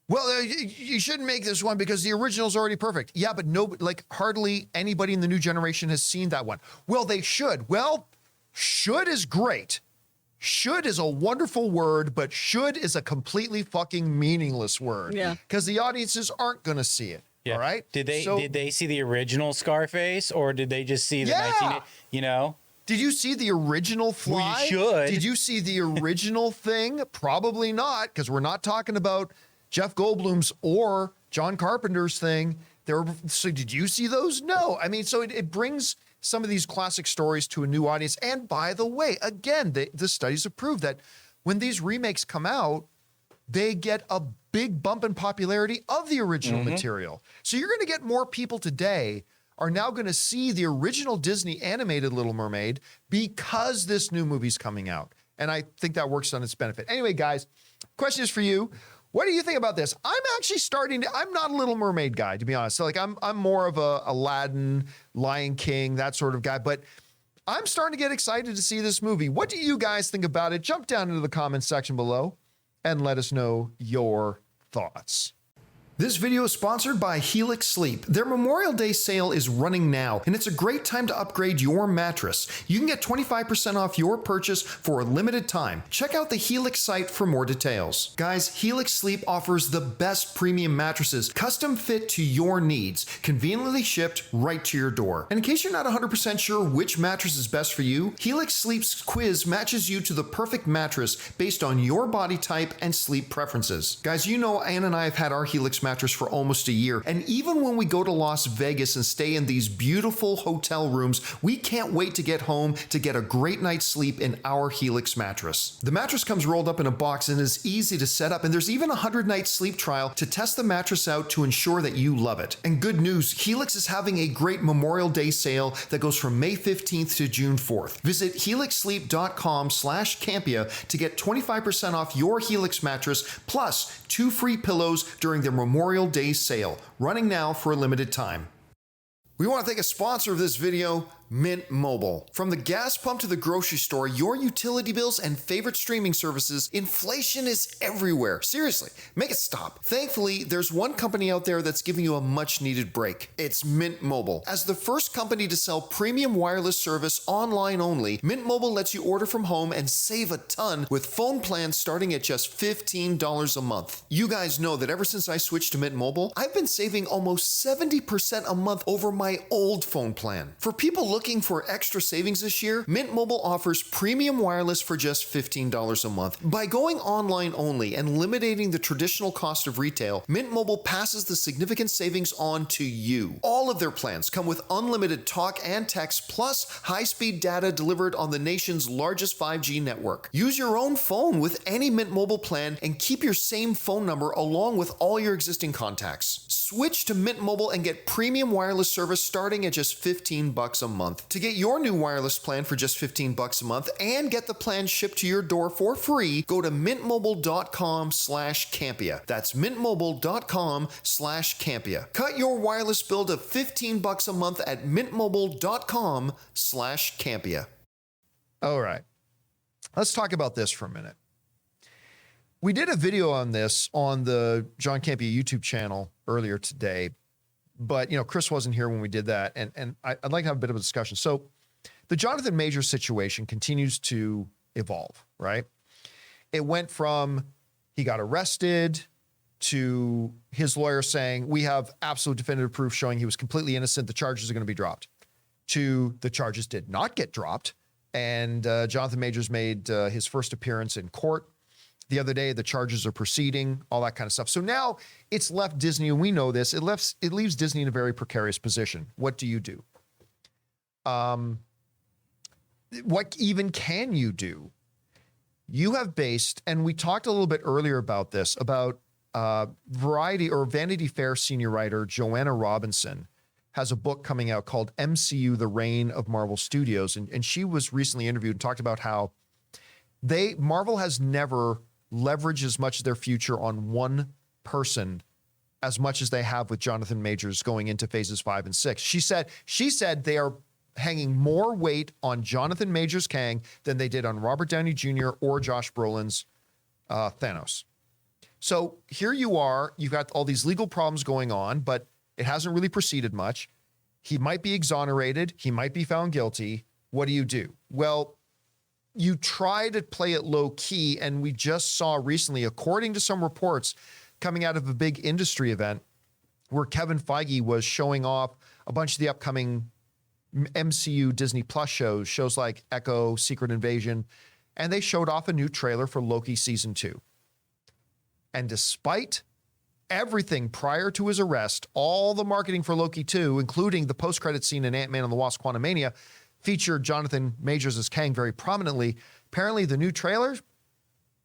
well, you shouldn't make this one because the original's already perfect. Yeah, but hardly anybody in the new generation has seen that one. Well, they should. Well, should is great. should is a wonderful word, but should is a completely fucking meaningless word. Yeah. Because the audiences aren't going to see it. Yeah. All right. Did they see the original Scarface, or did they just see the Yeah. 19? You know. Did you see the original Fly? We should. Did you see the original Thing? Probably not, because we're not talking about Jeff Goldblum's or John Carpenter's Thing. So did you see those? No. I mean, so it brings some of these classic stories to a new audience. And by the way, again, the studies have proved that when these remakes come out, they get a big bump in popularity of the original material. So you're going to get more people today are now going to see the original Disney animated Little Mermaid because this new movie's coming out. And I think that works on its benefit. Anyway, guys, question is for you. What do you think about this? I'm actually I'm not a Little Mermaid guy, to be honest. So like I'm more of a Aladdin, Lion King, that sort of guy, but I'm starting to get excited to see this movie. What do you guys think about it? Jump down into the comments section below and let us know your thoughts. This video is sponsored by Helix Sleep. Their Memorial Day sale is running now, and it's a great time to upgrade your mattress. You can get 25% off your purchase for a limited time. Check out the Helix site for more details. Guys, Helix Sleep offers the best premium mattresses, custom fit to your needs, conveniently shipped right to your door. And in case you're not 100% sure which mattress is best for you, Helix Sleep's quiz matches you to the perfect mattress based on your body type and sleep preferences. Guys, you know Ann and I have had our Helix mattress for almost a year, and even when we go to Las Vegas and stay in these beautiful hotel rooms, we can't wait to get home to get a great night's sleep in our Helix mattress. The mattress comes rolled up in a box and is easy to set up, and there's even a 100-night sleep trial to test the mattress out to ensure that you love it. And good news, Helix is having a great Memorial Day sale that goes from May 15th to June 4th. Visit helixsleep.com/Campea to get 25% off your Helix mattress plus 2 free pillows during their Memorial Day sale, running now for a limited time. We want to thank a sponsor of this video, Mint Mobile. From the gas pump to the grocery store, your utility bills and favorite streaming services, inflation is everywhere. Seriously, make it stop. Thankfully, there's one company out there that's giving you a much needed break. It's Mint Mobile. As the first company to sell premium wireless service online only, Mint Mobile lets you order from home and save a ton with phone plans starting at just $15 a month. You guys know that ever since I switched to Mint Mobile, I've been saving almost 70% a month over my old phone plan. For people looking for extra savings this year, Mint Mobile offers premium wireless for just $15 a month. By going online only and eliminating the traditional cost of retail, Mint Mobile passes the significant savings on to you. All of their plans come with unlimited talk and text plus high-speed data delivered on the nation's largest 5G network. Use your own phone with any Mint Mobile plan and keep your same phone number along with all your existing contacts. Switch to Mint Mobile and get premium wireless service starting at just $15 a month. To get your new wireless plan for just $15 a month and get the plan shipped to your door for free, go to mintmobile.com/Campea. That's mintmobile.com/Campea. Cut your wireless bill to $15 a month at mintmobile.com/Campea. All right. Let's talk about this for a minute. We did a video on this on the John Campea YouTube channel earlier today, but Chris wasn't here when we did that, and I'd like to have a bit of a discussion. So the Jonathan Majors situation continues to evolve, right? It went from he got arrested to his lawyer saying, we have absolute definitive proof showing he was completely innocent, the charges are going to be dropped, to the charges did not get dropped, and Jonathan Majors made his first appearance in court the other day. The charges are proceeding, all that kind of stuff. So now it's left Disney, and we know this, it leaves Disney in a very precarious position. What do you do? What even can you do? You have based, and we talked a little bit earlier about this, about Variety or Vanity Fair senior writer Joanna Robinson has a book coming out called MCU, The Reign of Marvel Studios. And she was recently interviewed and talked about how Marvel has never leveraged as much of their future on one person as much as they have with Jonathan Majors going into phases 5 and 6. She said they are hanging more weight on Jonathan Majors Kang than they did on Robert Downey Jr. or Josh Brolin's Thanos. So here you are, you've got all these legal problems going on, but it hasn't really proceeded much. He might be exonerated. He might be found guilty. What do you do? Well, you try to play it low key. And we just saw recently, according to some reports coming out of a big industry event, where Kevin Feige was showing off a bunch of the upcoming MCU Disney Plus shows like Echo, Secret Invasion, and they showed off a new trailer for Loki Season 2. And despite everything prior to his arrest, all the marketing for Loki 2, including the post-credit scene in Ant-Man and the Wasp: Quantumania, featured Jonathan Majors as Kang very prominently. Apparently, the new trailer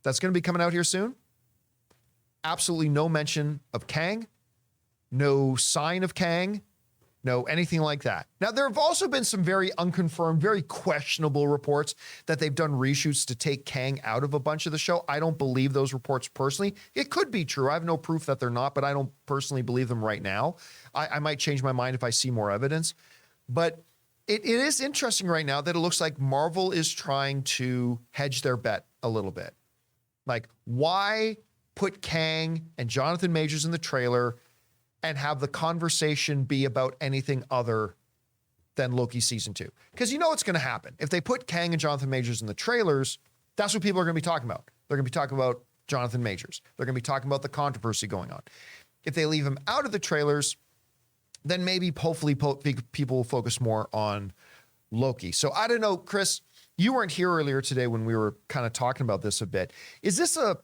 that's going to be coming out here soon, absolutely no mention of Kang, no sign of Kang, no anything like that. Now, there have also been some very unconfirmed, very questionable reports that they've done reshoots to take Kang out of a bunch of the show. I don't believe those reports personally. It could be true. I have no proof that they're not, but I don't personally believe them right now. I might change my mind if I see more evidence. But it is interesting right now that it looks like Marvel is trying to hedge their bet a little bit. Like, why put Kang and Jonathan Majors in the trailer and have the conversation be about anything other than Loki Season 2? Because you know what's going to happen. If they put Kang and Jonathan Majors in the trailers, that's what people are going to be talking about. They're going to be talking about Jonathan Majors. They're going to be talking about the controversy going on. If they leave him out of the trailers, then maybe hopefully people will focus more on Loki. So I don't know, Chris, you weren't here earlier today when we were kind of talking about this a bit. Is this a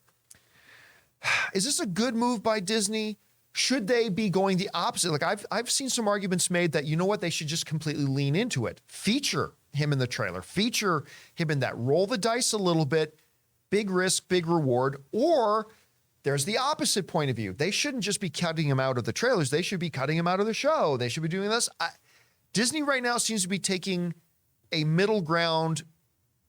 good move by Disney? Should they be going the opposite? Like I've seen some arguments made that, you know what, they should just completely lean into it. Feature him in the trailer. Feature him in that. Roll the dice a little bit. Big risk, big reward. Or there's the opposite point of view. They shouldn't just be cutting him out of the trailers. They should be cutting him out of the show. They should be doing this. Disney right now seems to be taking a middle ground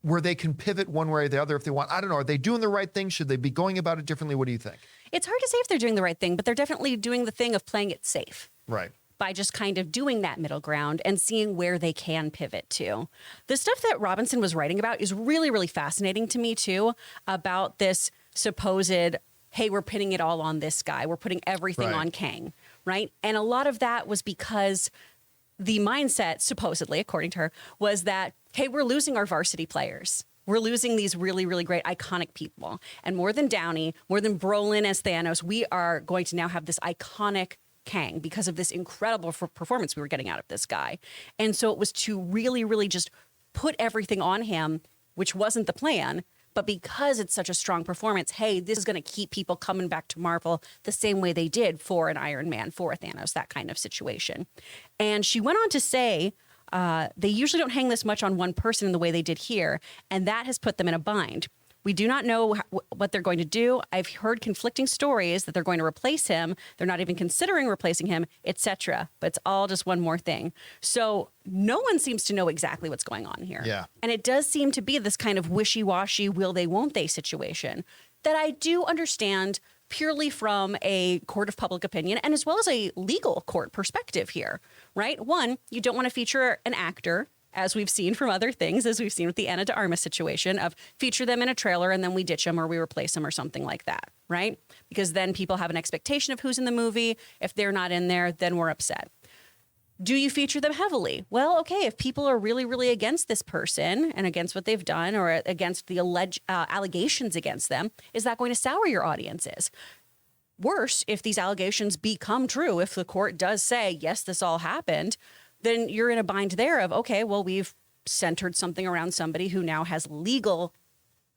where they can pivot one way or the other if they want. I don't know. Are they doing the right thing? Should they be going about it differently? What do you think? It's hard to say if they're doing the right thing, but they're definitely doing the thing of playing it safe. Right. By just kind of doing that middle ground and seeing where they can pivot to. The stuff that Robinson was writing about is really, really fascinating to me too, about this supposed, hey, we're pinning it all on this guy. We're putting everything on Kang, right? And a lot of that was because the mindset, supposedly, according to her, was that, hey, we're losing our varsity players. We're losing these really, really great, iconic people. And more than Downey, more than Brolin as Thanos, we are going to now have this iconic Kang because of this incredible performance we were getting out of this guy. And so it was to really, really just put everything on him, which wasn't the plan. But because it's such a strong performance, hey, this is going to keep people coming back to Marvel the same way they did for an Iron Man, for a Thanos, that kind of situation. And she went on to say, they usually don't hang this much on one person in the way they did here, and that has put them in a bind. We do not know what they're going to do. I've heard conflicting stories that they're going to replace him. They're not even considering replacing him, etc. But it's all just one more thing. So no one seems to know exactly what's going on here. Yeah. And it does seem to be this kind of wishy-washy, will they, won't they situation that I do understand purely from a court of public opinion and as well as a legal court perspective here, right? One, you don't want to feature an actor, as we've seen from other things, as we've seen with the Ana de Armas situation of feature them in a trailer and then we ditch them or we replace them or something like that, right? Because then people have an expectation of who's in the movie. If they're not in there, then we're upset. Do you feature them heavily? Well, okay, if people are really, really against this person and against what they've done or against the alleged allegations against them, is that going to sour your audiences? Worse, if these allegations become true, if the court does say, yes, this all happened, then you're in a bind there of, okay, well, we've centered something around somebody who now has legal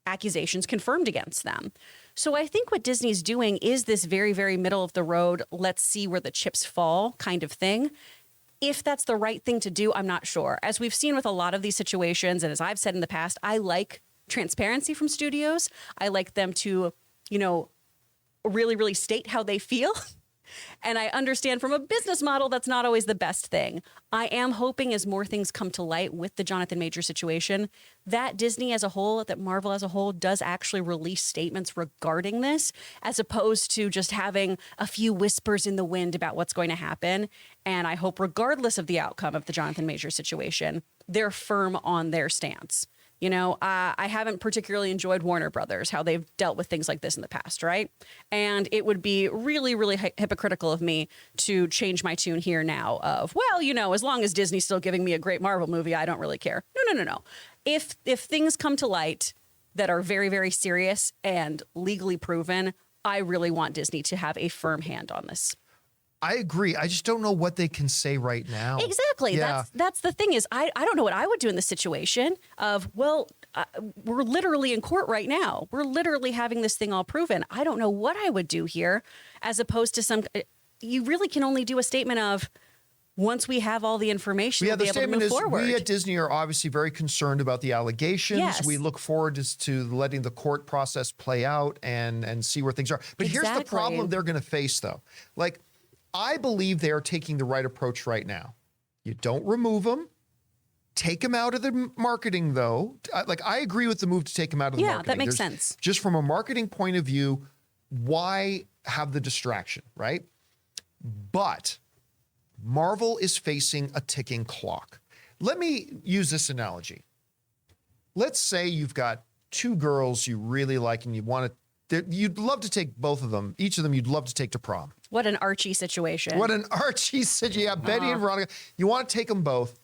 accusations confirmed against them. So I think what Disney's doing is this very, very middle of the road, let's see where the chips fall kind of thing. If that's the right thing to do, I'm not sure. As we've seen with a lot of these situations, and as I've said in the past, I like transparency from studios. I like them to, really, really state how they feel. And I understand from a business model, that's not always the best thing. I am hoping as more things come to light with the Jonathan Majors situation, that Disney as a whole, that Marvel as a whole does actually release statements regarding this, as opposed to just having a few whispers in the wind about what's going to happen. And I hope regardless of the outcome of the Jonathan Majors situation, they're firm on their stance. I haven't particularly enjoyed Warner Brothers, how they've dealt with things like this in the past, right? And it would be really, really hypocritical of me to change my tune here now of, well, as long as Disney's still giving me a great Marvel movie, I don't really care. No. if things come to light that are very, very serious and legally proven, I really want Disney to have a firm hand on this. I agree. I just don't know what they can say right now. Exactly. Yeah. That's the thing is I don't know what I would do in this situation of, well, we're literally in court right now. We're literally having this thing all proven. I don't know what I would do here as opposed to you really can only do a statement of, once we have all the information, we'll be able to move forward. We at Disney are obviously very concerned about the allegations. Yes. We look forward to letting the court process play out and see where things are. But here's the problem they're going to face, though. Like, I believe they are taking the right approach right now. You don't remove them. Take them out of the marketing, though. I agree with the move to take them out of the marketing. Yeah, that makes sense. Just from a marketing point of view, why have the distraction, right? But Marvel is facing a ticking clock. Let me use this analogy. Let's say you've got two girls you really like and you'd love to take both of them, each of them you'd love to take to prom. What an Archie situation. What an Archie situation. Yeah, Betty and Veronica. You want to take them both,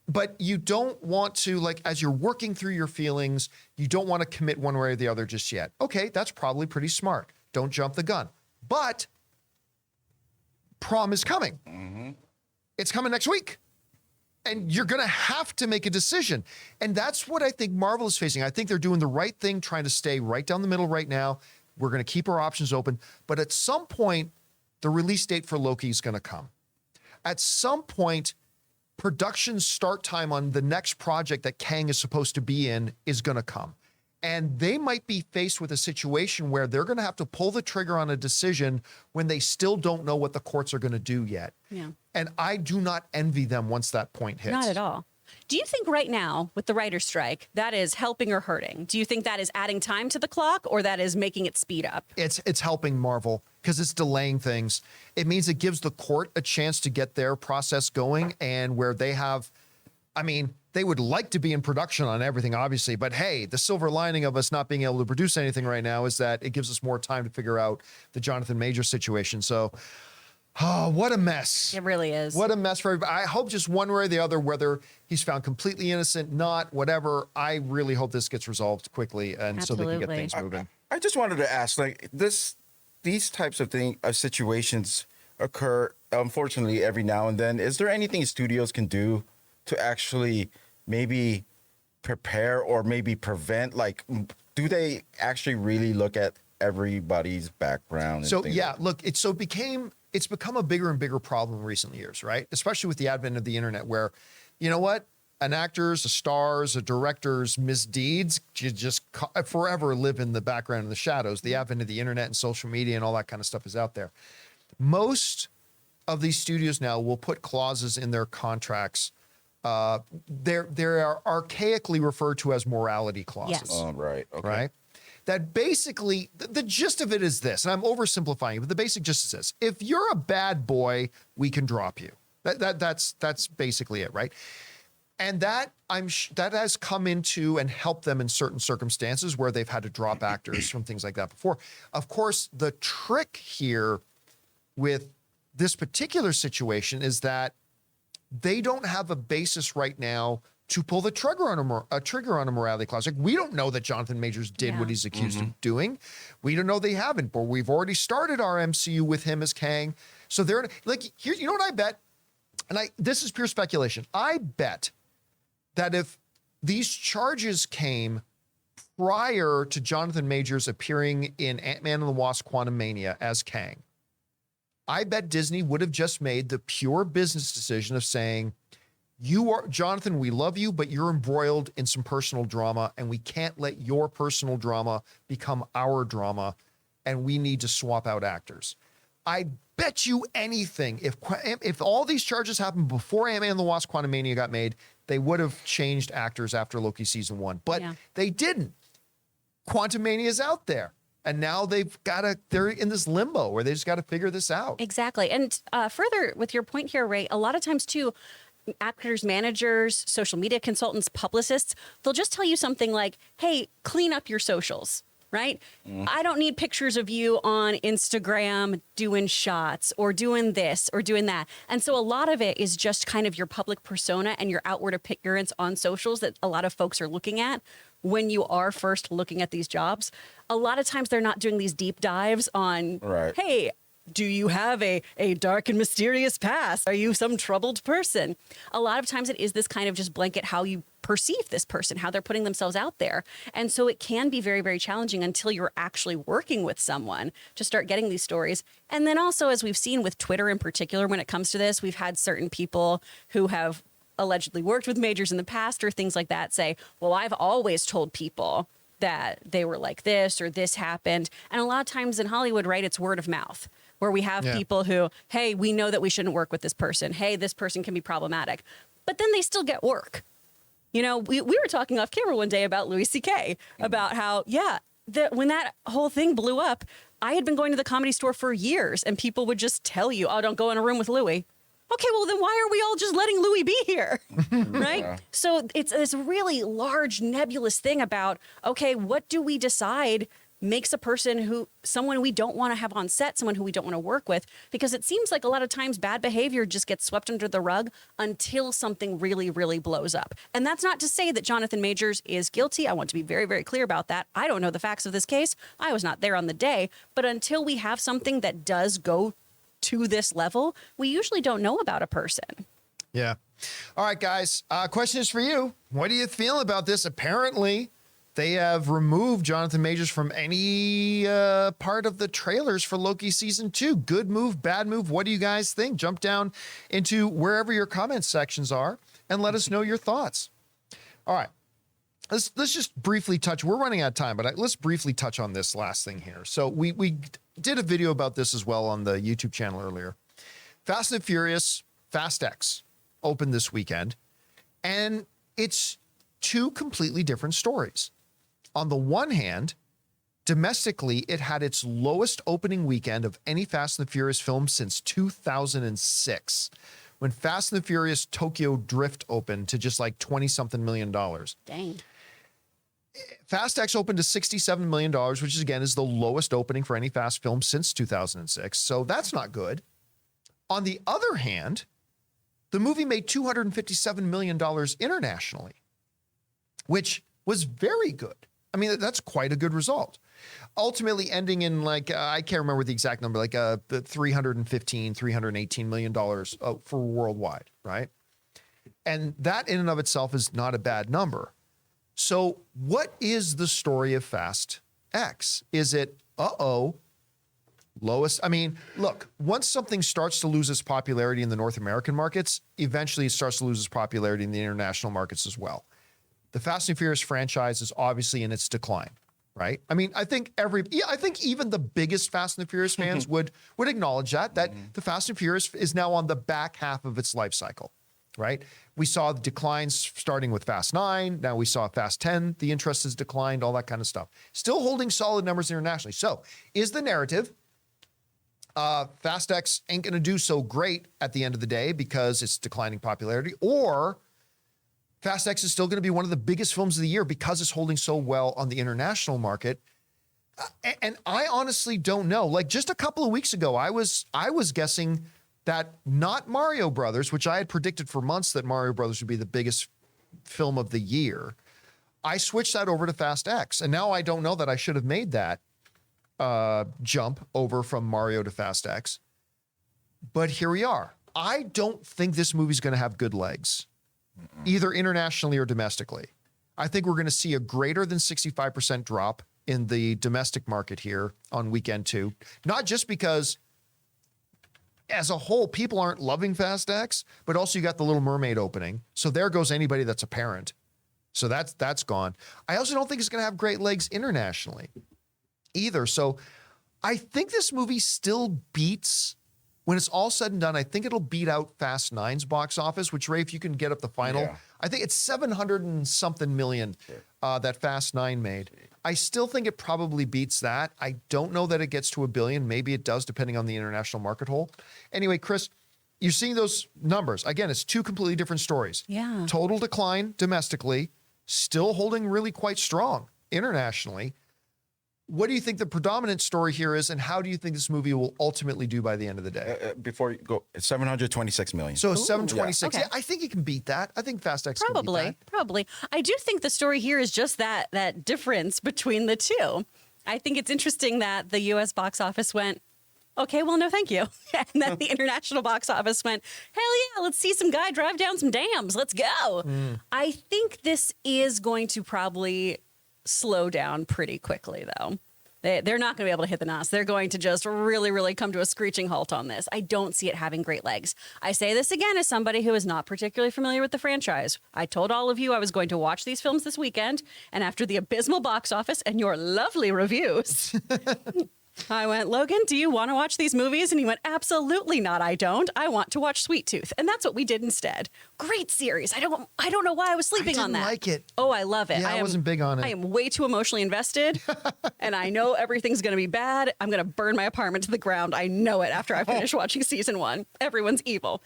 but you don't want to, like, as you're working through your feelings, you don't want to commit one way or the other just yet. Okay, that's probably pretty smart. Don't jump the gun. But prom is coming. Mm-hmm. It's coming next week. And you're going to have to make a decision. And that's what I think Marvel is facing. I think they're doing the right thing, trying to stay right down the middle right now. We're going to keep our options open. But at some point, the release date for Loki is going to come. At some point, production start time on the next project that Kang is supposed to be in is going to come. And they might be faced with a situation where they're going to have to pull the trigger on a decision when they still don't know what the courts are going to do yet. Yeah. And I do not envy them once that point hits. Not at all. Do you think right now with the writer's strike, that is helping or hurting? Do you think that is adding time to the clock or that is making it speed up? It's helping Marvel because it's delaying things. It means it gives the court a chance to get their process going, and where they have, I mean, they would like to be in production on everything, obviously, but hey, the silver lining of us not being able to produce anything right now is that it gives us more time to figure out the Jonathan Majors situation. So, oh, what a mess. It really is. What a mess for everybody. I hope just one way or the other, whether he's found completely innocent, not, whatever, I really hope this gets resolved quickly and so they can get things moving. I just wanted to ask, like, these types of situations occur, unfortunately, every now and then. Is there anything studios can do to actually maybe prepare or maybe prevent? Like, do they actually really look at everybody's background? So yeah, look, it's become a bigger and bigger problem in recent years, right? Especially with the advent of the internet, where, you know what, an actor's, a star's, a director's misdeeds just forever live in the background in the shadows. The advent of the internet and social media and all that kind of stuff is out there. Most of these studios now will put clauses in their contracts. They're archaically referred to as morality clauses. Yes. Oh, right. Okay. Right? That basically, the gist of it is this, and I'm oversimplifying it, but the basic gist is this. If you're a bad boy, we can drop you. That's basically it, right? And that has come into and helped them in certain circumstances where they've had to drop actors from things like that before. Of course, the trick here with this particular situation is that they don't have a basis right now to pull the trigger on a morality clause. Like, we don't know that Jonathan Majors did what he's accused of doing. We don't know they haven't, but we've already started our MCU with him as Kang. So they're like, here, you know what I bet? And this is pure speculation. I bet that if these charges came prior to Jonathan Majors appearing in Ant-Man and the Wasp: Quantumania as Kang, I bet Disney would have just made the pure business decision of saying, Jonathan, we love you, but you're embroiled in some personal drama, and we can't let your personal drama become our drama, and we need to swap out actors. I bet you anything, if all these charges happened before Ant-Man and the Wasp: Quantumania got made, they would have changed actors after Loki season 1. But they didn't. Quantumania is out there. And now they're in this limbo where they just got to figure this out. Exactly. And further with your point here, Ray, a lot of times too, actors, managers, social media consultants, publicists, they'll just tell you something like, hey, clean up your socials. right? I don't need pictures of you on Instagram doing shots or doing this or doing that. And so a lot of it is just kind of your public persona and your outward appearance on socials that a lot of folks are looking at when you are first looking at these jobs. A lot of times they're not doing these deep dives on, hey, do you have a dark and mysterious past? Are you some troubled person? A lot of times it is this kind of just blanket how you perceive this person, how they're putting themselves out there. And so it can be very, very challenging until you're actually working with someone to start getting these stories. And then also, as we've seen with Twitter in particular, when it comes to this, we've had certain people who have allegedly worked with majors in the past or things like that say, well, I've always told people that they were like this or this happened. And a lot of times in Hollywood, right, it's word of mouth, where we have people who, hey, we know that we shouldn't work with this person. Hey, this person can be problematic. But then they still get work. You know, we were talking off camera one day about Louis C.K., about how, when that whole thing blew up, I had been going to the Comedy Store for years and people would just tell you, oh, don't go in a room with Louis. Okay, well, then why are we all just letting Louis be here? Right? Yeah. So it's this really large, nebulous thing about, okay, what do we decide makes a person someone we don't want to have on set, someone who we don't want to work with, because it seems like a lot of times bad behavior just gets swept under the rug until something really, really blows up. And that's not to say that Jonathan Majors is guilty. I want to be very, very clear about that. I don't know the facts of this case. I was not there on the day, but until we have something that does go to this level, we usually don't know about a person. Yeah. All right, guys. Question is for you. What do you feel about this? Apparently, they have removed Jonathan Majors from any part of the trailers for Loki Season 2. Good move, bad move. What do you guys think? Jump down into wherever your comment sections are and let us know your thoughts. All right. Let's just briefly touch. We're running out of time, but let's briefly touch on this last thing here. So we did a video about this as well on the YouTube channel earlier. Fast and Furious Fast X opened this weekend, and it's two completely different stories. On the one hand, domestically, it had its lowest opening weekend of any Fast and the Furious film since 2006, when Fast and the Furious Tokyo Drift opened to just like 20-something million dollars. Dang. Fast X opened to $67 million, which is, again, is the lowest opening for any Fast film since 2006. So that's not good. On the other hand, the movie made $257 million internationally, which was very good. I mean, that's quite a good result. Ultimately ending in like, I can't remember the exact number, like $318 million for worldwide, right? And that in and of itself is not a bad number. So what is the story of Fast X? Is it, lowest? I mean, look, once something starts to lose its popularity in the North American markets, eventually it starts to lose its popularity in the international markets as well. The Fast and Furious franchise is obviously in its decline, right? I mean, I think even the biggest Fast and the Furious fans would acknowledge that the Fast and Furious is now on the back half of its life cycle, right? We saw the declines starting with Fast 9. Now we saw Fast 10. The interest has declined, all that kind of stuff. Still holding solid numbers internationally. So is the narrative Fast X ain't going to do so great at the end of the day because it's declining popularity, or Fast X is still going to be one of the biggest films of the year because it's holding so well on the international market? And I honestly don't know. Like just a couple of weeks ago, I was guessing that not Mario Brothers, which I had predicted for months that Mario Brothers would be the biggest film of the year. I switched that over to Fast X, and now I don't know that I should have made that jump over from Mario to Fast X. But here we are. I don't think this movie's going to have good legs, either internationally or domestically. I think we're going to see a greater than 65% drop in the domestic market here on weekend 2. Not just because as a whole, people aren't loving Fast X, but also you got the Little Mermaid opening. So there goes anybody that's a parent. So that's gone. I also don't think it's going to have great legs internationally either. So I think this movie still beats, when it's all said and done, I think it'll beat out Fast 9's box office, which, Ray, if you can get up the final, I think it's 700 and something million that Fast 9 made. I still think it probably beats that. I don't know that it gets to $1 billion. Maybe it does, depending on the international market hole. Anyway, Chris, you're seeing those numbers. Again, it's two completely different stories. Yeah. Total decline domestically, still holding really quite strong internationally. what do you think the predominant story here is, and how do you think this movie will ultimately do by the end of the day? Before you go, it's 726 million. So 726. Okay. Yeah, I think it can beat that. I think Fast X can beat that. Probably. I do think the story here is just that difference between the two. I think it's interesting that the U.S. box office went, okay, well, no, thank you. And then the international box office went, hell yeah, let's see some guy drive down some dams. Let's go. I think this is going to probably slow down pretty quickly, though. They're not going to be able to hit the NOS. They're going to just really, really come to a screeching halt on this. I don't see it having great legs. I say this again as somebody who is not particularly familiar with the franchise. I told all of you I was going to watch these films this weekend, and after the abysmal box office and your lovely reviews, I went, Logan, do you want to watch these movies? And he went, absolutely not. I don't. I want to watch Sweet Tooth. And that's what we did instead. Great series. I don't know why I was sleeping on that. I didn't like it. Oh, I love it. Yeah, I wasn't big on it. I am way too emotionally invested, and I know everything's going to be bad. I'm going to burn my apartment to the ground. I know it after I finish watching season 1. Everyone's evil.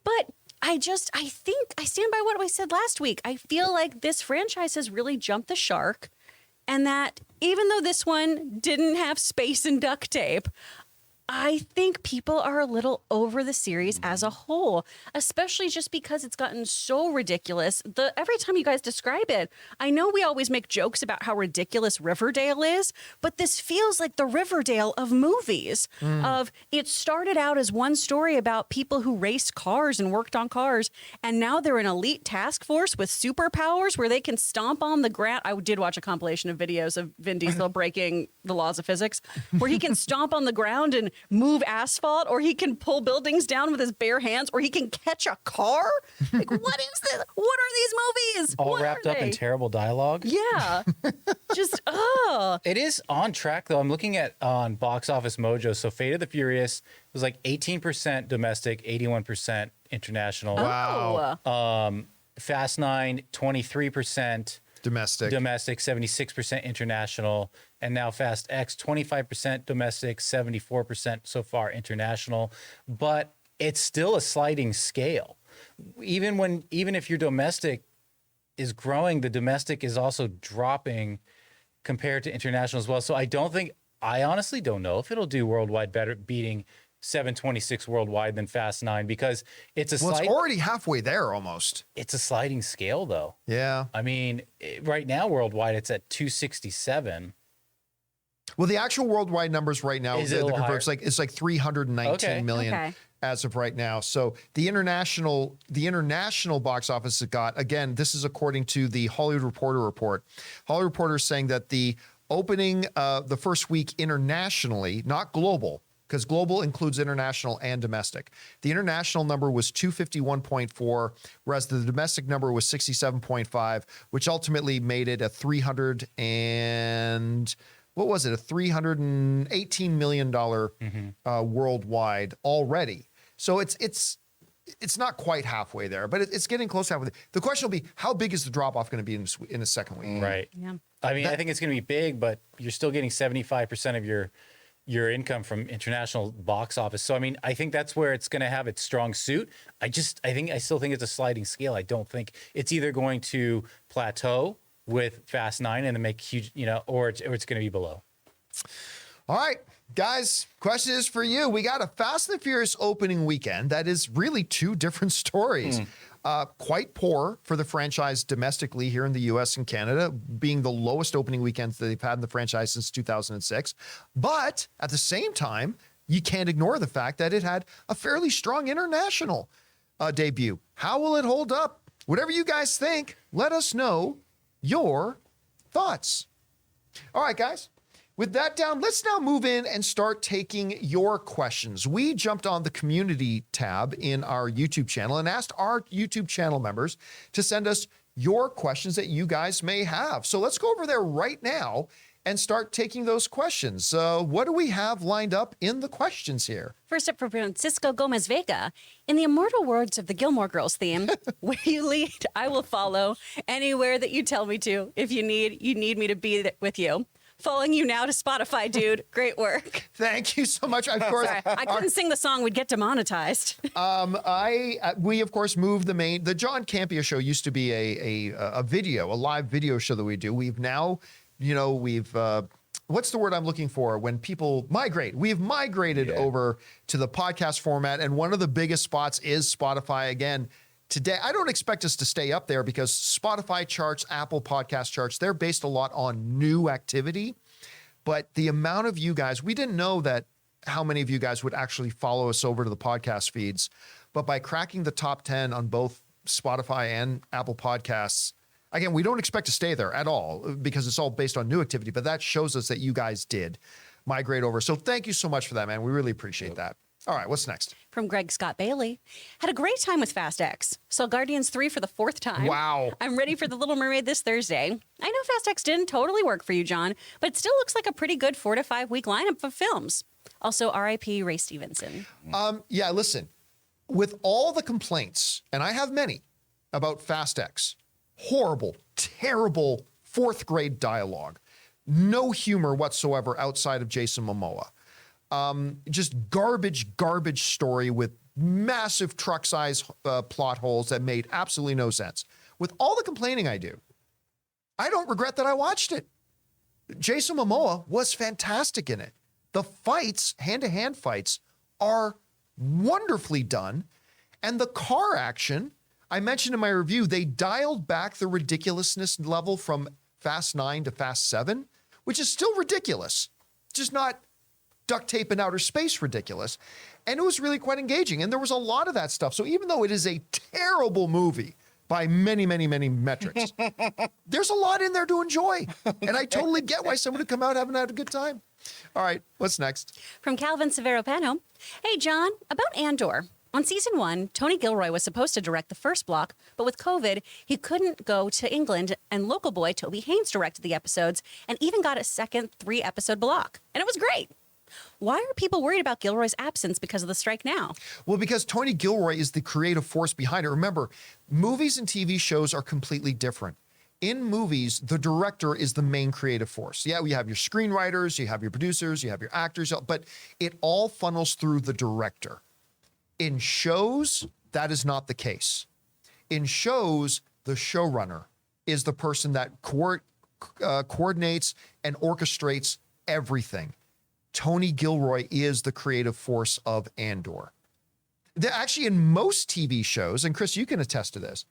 But I think I stand by what I said last week. I feel like this franchise has really jumped the shark, and that even though this one didn't have space and duct tape, I think people are a little over the series as a whole, especially just because it's gotten so ridiculous. Every time you guys describe it, I know we always make jokes about how ridiculous Riverdale is, but this feels like the Riverdale of movies. It started out as one story about people who raced cars and worked on cars, and now they're an elite task force with superpowers where they can stomp on the ground. I did watch a compilation of videos of Vin Diesel breaking the laws of physics, where he can stomp on the ground and move asphalt, or he can pull buildings down with his bare hands, or he can catch a car. Like, what is this? What are these movies? All What wrapped are up in they? terrible dialogue. Yeah. Just, It is on track, though. I'm looking at on Box Office Mojo. So Fate of the Furious was like 18% domestic, 81% international. Wow. Fast 9, 23% Domestic. 76% international. And now Fast X, 25% domestic, 74% so far international. But it's still a sliding scale. Even if your domestic is growing, the domestic is also dropping compared to international as well. So I honestly don't know if it'll do worldwide better, beating 726 worldwide than Fast 9, because it's It's already halfway there almost. it's a sliding scale, though. Yeah. I mean, right now worldwide it's at 267. Well, the actual worldwide numbers right now, Is it a little converts higher? it's like 319 million Okay. as of right now. So the international box office it got, again, this is according to the Hollywood Reporter report. Hollywood Reporter is saying that the opening the first week internationally, not global, because global includes international and domestic. The international number was 251.4, whereas the domestic number was 67.5, which ultimately made it a $318 million worldwide already. So it's not quite halfway there, but it's getting close to halfway. The question will be, how big is the drop off going to be in the second week? Right. Yeah. I mean, I think it's going to be big, but you're still getting 75% of your income from international box office. So, I mean, I think that's where it's going to have its strong suit. I still think it's a sliding scale. I don't think it's either going to plateau with Fast 9 and then make huge, or it's going to be below. All right, guys, question is for you. We got a Fast and the Furious opening weekend that is really two different stories. Quite poor for the franchise domestically here in the US and Canada, being the lowest opening weekends that they've had in the franchise since 2006. But at the same time, you can't ignore the fact that it had a fairly strong international debut. How will it hold up? Whatever you guys think, let us know your thoughts. All right, guys. With that down, let's now move in and start taking your questions. We jumped on the community tab in our YouTube channel and asked our YouTube channel members to send us your questions that you guys may have. So let's go over there right now and start taking those questions. What do we have lined up in the questions here? First up for Francisco Gomez Vega. In the immortal words of the Gilmore Girls theme, where you lead, I will follow. Anywhere that you tell me to. If you need me to be with you. Following you now to Spotify, dude. Great work. Thank you so much. Of course, Sorry, I couldn't sing the song. We'd get demonetized. We of course moved the John Campea Show used to be a live video show that we do. We've now, we've what's the word I'm looking for when people migrate? We've migrated over to the podcast format, and one of the biggest spots is Spotify. Again, today, I don't expect us to stay up there because Spotify charts, Apple podcast charts, they're based a lot on new activity. But the amount of you guys, we didn't know that how many of you guys would actually follow us over to the podcast feeds. But by cracking the top 10 on both Spotify and Apple Podcasts, again, we don't expect to stay there at all because it's all based on new activity, but that shows us that you guys did migrate over. So thank you so much for that, man. We really appreciate that. All right, what's next? From Greg Scott Bailey. Had a great time with Fast X. Saw Guardians 3 for the 4th time. Wow. I'm ready for The Little Mermaid this Thursday. I know Fast X didn't totally work for you, John, but it still looks like a pretty good 4 to 5 week lineup of films. Also, R.I.P. Ray Stevenson. Yeah, listen, with all the complaints, and I have many, about Fast X, horrible, terrible 4th grade dialogue, no humor whatsoever outside of Jason Momoa. Just garbage story with massive truck size plot holes that made absolutely no sense. With all the complaining I do, I don't regret that I watched it. Jason Momoa was fantastic in it. The fights, hand-to-hand fights, are wonderfully done. And the car action, I mentioned in my review, they dialed back the ridiculousness level from Fast 9 to Fast 7, which is still ridiculous. Just not duct tape in outer space ridiculous. And it was really quite engaging. And there was a lot of that stuff. So even though it is a terrible movie by many metrics, there's a lot in there to enjoy. And I totally get why someone would come out having had a good time. All right, what's next? From Calvin Severo Pano. Hey, John, about Andor. On season 1, Tony Gilroy was supposed to direct the first block, but with COVID, he couldn't go to England, and local boy Toby Haynes directed the episodes and even got a second 3-episode block. And it was great. Why are people worried about Gilroy's absence because of the strike now? Well, because Tony Gilroy is the creative force behind it. Remember, movies and TV shows are completely different. In movies, the director is the main creative force. Yeah, you have your screenwriters, you have your producers, you have your actors, but it all funnels through the director. In shows, that is not the case. In shows, the showrunner is the person that coordinates and orchestrates everything. Tony Gilroy is the creative force of Andor. Actually, in most TV shows, and Chris, you can attest to this,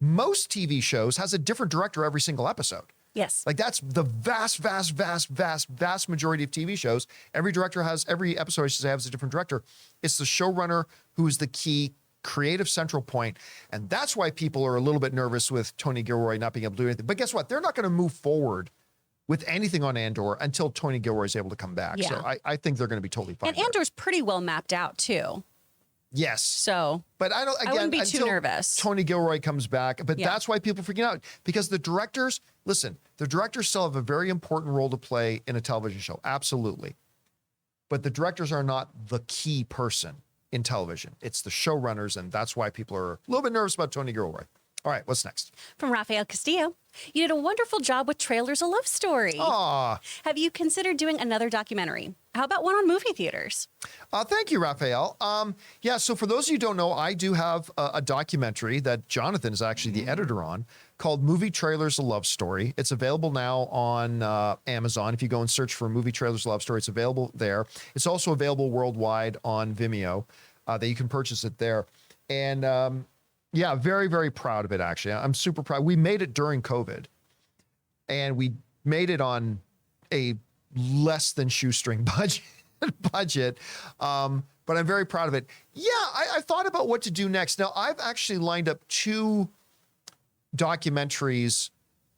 most TV shows has a different director every single episode. Yes. Like that's the vast majority of TV shows. Every episode, I should say, has a different director. It's the showrunner who is the key creative central point. And that's why people are a little bit nervous with Tony Gilroy not being able to do anything. But guess what? They're not going to move forward with anything on Andor until Tony Gilroy is able to come back. Yeah. So I think they're going to be totally fine. And Andor's pretty well mapped out, too. Yes. So, but I wouldn't be too nervous. Tony Gilroy comes back, but Yeah. that's why people are freaking out, because the directors still have a very important role to play in a television show. Absolutely. But the directors are not the key person in television. It's the showrunners, and that's why people are a little bit nervous about Tony Gilroy. All right, what's next? From Rafael Castillo. You did a wonderful job with Trailers a Love Story. Aw. Have you considered doing another documentary? How about one on movie theaters? Thank you, Raphael. Yeah, so for those of you who don't know, I do have a documentary that Jonathan is actually the editor on called Movie Trailers, A Love Story. It's available now on Amazon. If you go and search for Movie Trailers, A Love Story, it's available there. It's also available worldwide on Vimeo, that you can purchase it there. And yeah, very proud of it, actually. I'm super proud. We made it during COVID, and we made it on a less than shoestring budget. But I'm very proud of it. Yeah, I thought about what to do next. Now, I've actually lined up 2 documentaries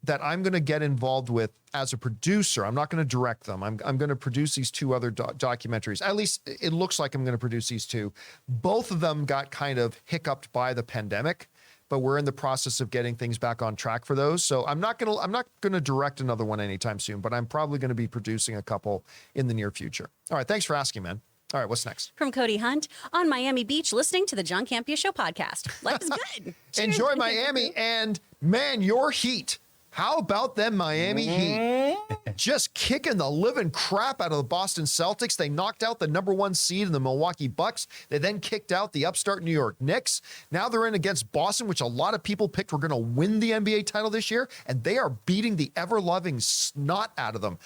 that I'm going to get involved with as a producer. I'm not going to direct them. I'm going to produce these 2 other documentaries. At least it looks like I'm going to produce these 2. Both of them got kind of hiccuped by the pandemic, but we're in the process of getting things back on track for those. So I'm not going to direct another one anytime soon, but I'm probably going to be producing a couple in the near future. All right, thanks for asking, man. All right, what's next? From Cody Hunt, on Miami Beach, listening to the John Campea Show podcast. Life is good. Cheers. Enjoy Miami, and man, your Heat. How about them Miami Heat? Just kicking the living crap out of the Boston Celtics. They knocked out the #1 seed in the Milwaukee Bucks. They then kicked out the upstart New York Knicks. Now they're in against Boston, which a lot of people picked were going to win the NBA title this year, and they are beating the ever-loving snot out of them.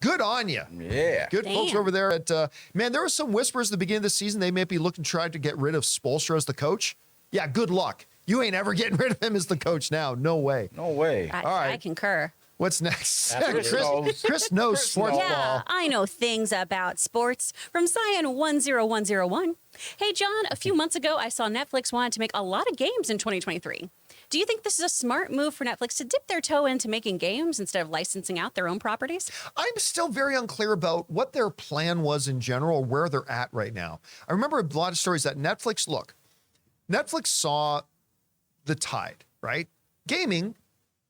Good on you. Yeah. Good folks Damn. over there at, man, there were some whispers at the beginning of the season. They may be looking to try to get rid of Spoelstra as the coach. Yeah, good luck. You ain't ever getting rid of him as the coach now. No way. No way. All right. I concur. What's next? Absolutely. Chris knows sports Yeah, ball. I know things about sports. From Cyan10101. Hey, John, a few months ago, I saw Netflix wanted to make a lot of games in 2023. Do you think this is a smart move for Netflix to dip their toe into making games instead of licensing out their own properties? I'm still very unclear about what their plan was in general, or where they're at right now. I remember a lot of stories that Netflix saw the tide, right? Gaming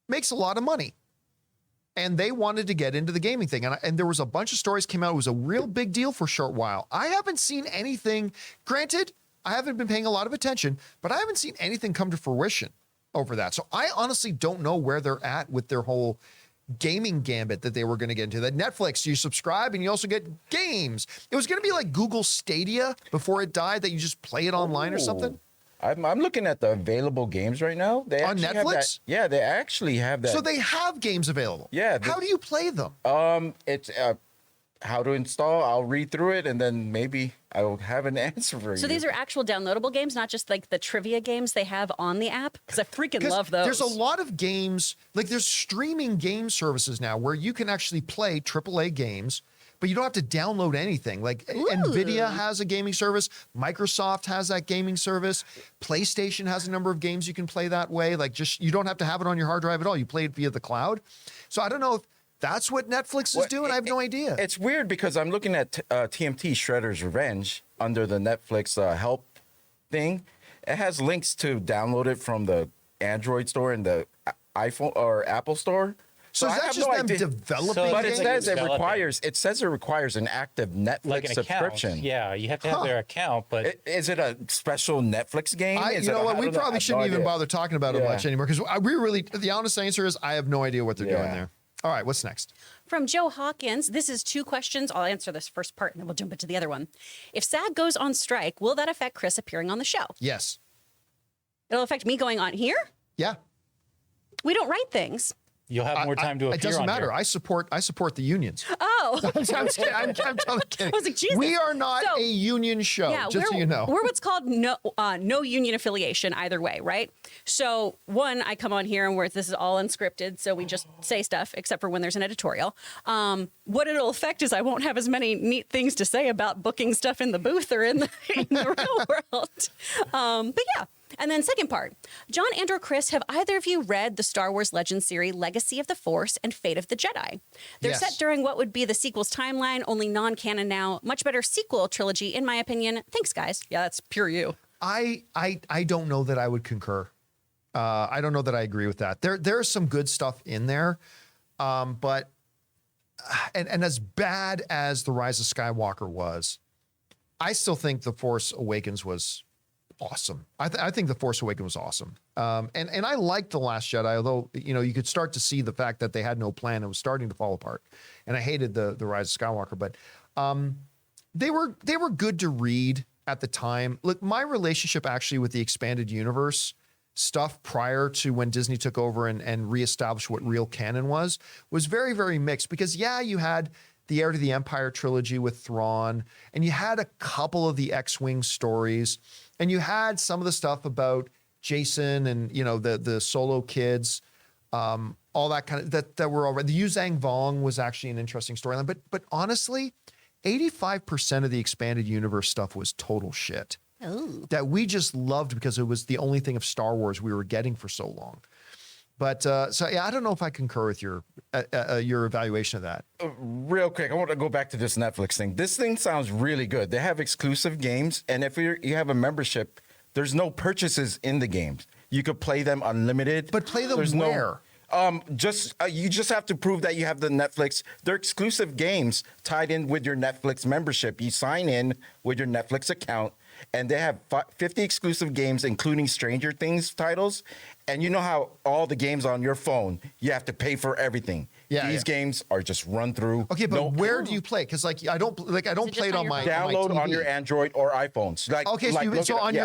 makes a lot of money. And they wanted to get into the gaming thing. And there was a bunch of stories came out. It was a real big deal for a short while. I haven't seen anything. Granted, I haven't been paying a lot of attention, but I haven't seen anything come to fruition over that. So I honestly don't know where they're at with their whole gaming gambit that they were going to get into. That Netflix, you subscribe and you also get games. It was going to be like Google Stadia before it died, that you just play it online or something. I'm looking at the available games right now. They On actually have that- Netflix? yeah, they actually have that. So they have games available. Yeah, How do you play them? It's how to install. I'll read through it and then maybe I will have an answer for you. So these are actual downloadable games, not just like the trivia games they have on the app? Because I freaking 'Cause love those. There's a lot of games, like there's streaming game services now where you can actually play AAA games, but you don't have to download anything. Like NVIDIA has a gaming service, Microsoft has that gaming service, PlayStation has a number of games you can play that way. Like just, you don't have to have it on your hard drive at all. You play it via the cloud. So I don't know if that's what Netflix is Well, doing. I have no idea. It's weird because I'm looking at TMT Shredder's Revenge under the Netflix help thing. It has links to download it from the Android store and the iPhone or Apple store. So is I that have just no them idea. developing So- But it games? says it Developing. requires an active Netflix Like an subscription. account. Yeah, you have to have their account, but Is it a special Netflix game? You know what? We probably shouldn't even bother talking about it Yeah. much anymore because we really, the honest answer is I have no idea what they're doing Yeah. there. All right, what's next? From Joe Hawkins, this is 2 questions. I'll answer this first part and then we'll jump into the other one. If SAG goes on strike, will that affect Chris appearing on the show? Yes. It'll affect me going on here? Yeah. We don't write things. you'll have more time to appear It doesn't on matter. here. I support the unions. Oh. I'm kidding. I'm totally kidding. I was like, Jesus. We are not So- a union show, Yeah, just so you know. we're what's called no union affiliation either way, right? So one, I come on here and this is all unscripted, so we just say stuff except for when there's an editorial. What it'll affect is I won't have as many neat things to say about booking stuff in the booth or in the real world. But yeah. And then second part, John and or Chris, have either of you read the Star Wars Legends series Legacy of the Force and Fate of the Jedi? They're Yes. set during what would be the sequel's timeline, only non-canon now. Much better sequel trilogy, in my opinion. Thanks, guys. Yeah, that's pure you. I don't know that I would concur. I don't know that I agree with that. There's some good stuff in there, but as bad as The Rise of Skywalker was, I still think The Force Awakens was awesome. I think The Force Awakens was awesome. And I liked The Last Jedi, although, you could start to see the fact that they had no plan. It was starting to fall apart. And I hated the Rise of Skywalker, but they were good to read at the time. Look, my relationship actually with the expanded universe stuff prior to when Disney took over and reestablished what real canon was very, very mixed because, yeah, you had the Heir to the Empire trilogy with Thrawn, and you had a couple of the X-Wing stories, and you had some of the stuff about Jason and, the Solo kids, all that kind of, that were already, the Yuzang Vong was actually an interesting storyline, but honestly, 85% of the expanded universe stuff was total shit. Oh. That we just loved because it was the only thing of Star Wars we were getting for so long. But so yeah, I don't know if I concur with your evaluation of that. Real quick, I want to go back to this Netflix thing. This thing sounds really good. They have exclusive games, and if you have a membership, there's no purchases in the games. You could play them unlimited. But play them There's where? You just have to prove that you have the Netflix. They're exclusive games tied in with your Netflix membership. You sign in with your Netflix account, and they have 50 exclusive games, including Stranger Things titles. And you know how all the games on your phone, you have to pay for everything. Yeah, These yeah. games are just run through. Okay, but where do you play? Because I don't it play just it on on my your phone? Download on my on your TV. Android or iPhones. Okay,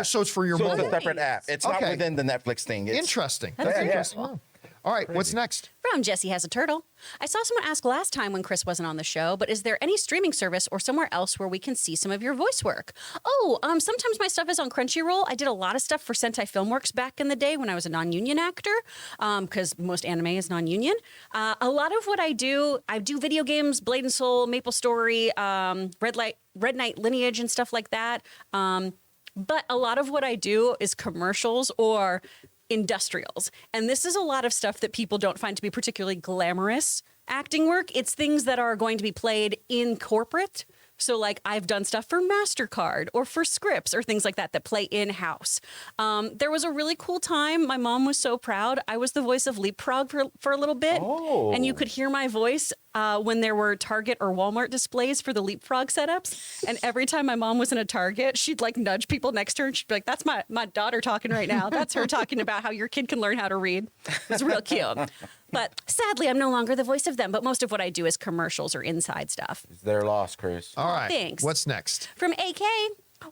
so it's for your so mobile. it's a separate app. It's not Okay. within the Netflix thing. It's, Interesting. That's That's yeah. interesting. All right, what's next? From Jesse Has a Turtle. I saw someone ask last time when Chris wasn't on the show, but is there any streaming service or somewhere else where we can see some of your voice work? Sometimes my stuff is on Crunchyroll. I did a lot of stuff for Sentai Filmworks back in the day when I was a non-union actor, because most anime is non-union. A lot of what I do video games, Blade and Soul, Maple Story, Red Knight Lineage and stuff like that. But a lot of what I do is commercials or industrials. And this is a lot of stuff that people don't find to be particularly glamorous acting work. It's things that are going to be played in corporate. So like I've done stuff for MasterCard or for Scripps or things like that that play in-house. There was a really cool time. My mom was so proud. I was the voice of Leapfrog for a little bit. Oh. And you could hear my voice when there were Target or Walmart displays for the Leapfrog setups. And every time my mom was in a Target, she'd like nudge people next to her and she'd be like, that's my daughter talking right now. That's her talking about how your kid can learn how to read. It's real cute. But sadly, I'm no longer the voice of them. But most of what I do is commercials or inside stuff. It's their loss, Chris. All right. Thanks. What's next? From AK,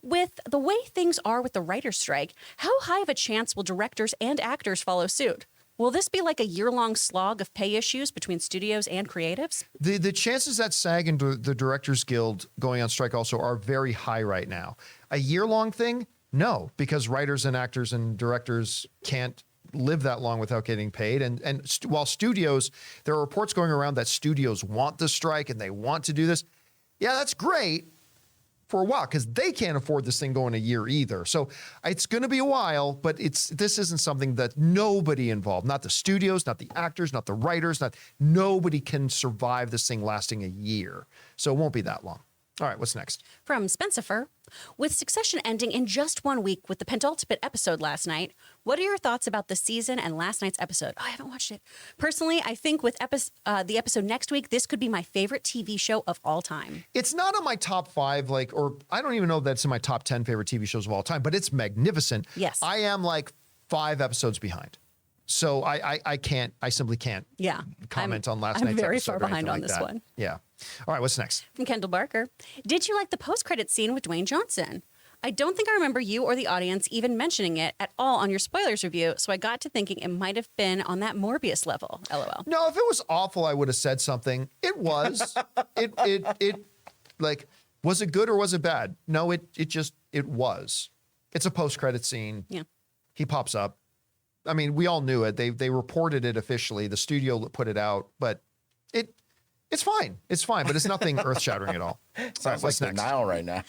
with the way things are with the writer's strike, how high of a chance will directors and actors follow suit? Will this be like a year-long slog of pay issues between studios and creatives? The chances that SAG and the Directors Guild going on strike also are very high right now. A year-long thing? No, because writers and actors and directors can't live that long without getting paid. While studios, there are reports going around that studios want the strike and they want to do this. Yeah, that's great for a while because they can't afford this thing going a year either. So it's going to be a while, but this isn't something that nobody involved, not the studios, not the actors, not the writers, nobody can survive this thing lasting a year. So it won't be that long. All right, what's next? From Spencer, with Succession ending in just 1 week with the penultimate episode last night, what are your thoughts about the season and last night's episode? Oh, I haven't watched it. Personally, I think with the episode next week, this could be my favorite TV show of all time. It's not on my top 5, or I don't even know if that's in my top 10 favorite TV shows of all time, but it's magnificent. Yes. I am like 5 episodes behind. So I simply can't comment on last night's episode. I'm very far behind on this one. Yeah. All right, what's next? From Kendall Barker. Did you like the post-credit scene with Dwayne Johnson? I don't think I remember you or the audience even mentioning it at all on your spoilers review, so I got to thinking it might have been on that Morbius level. LOL. No, if it was awful, I would have said something. It was. Was it good or was it bad? No, it was. It's a post-credit scene. Yeah. He pops up. I mean, we all knew it. They reported it officially. The studio put it out, but it's fine. It's fine, but it's nothing earth-shattering at all. Sounds like denial right now.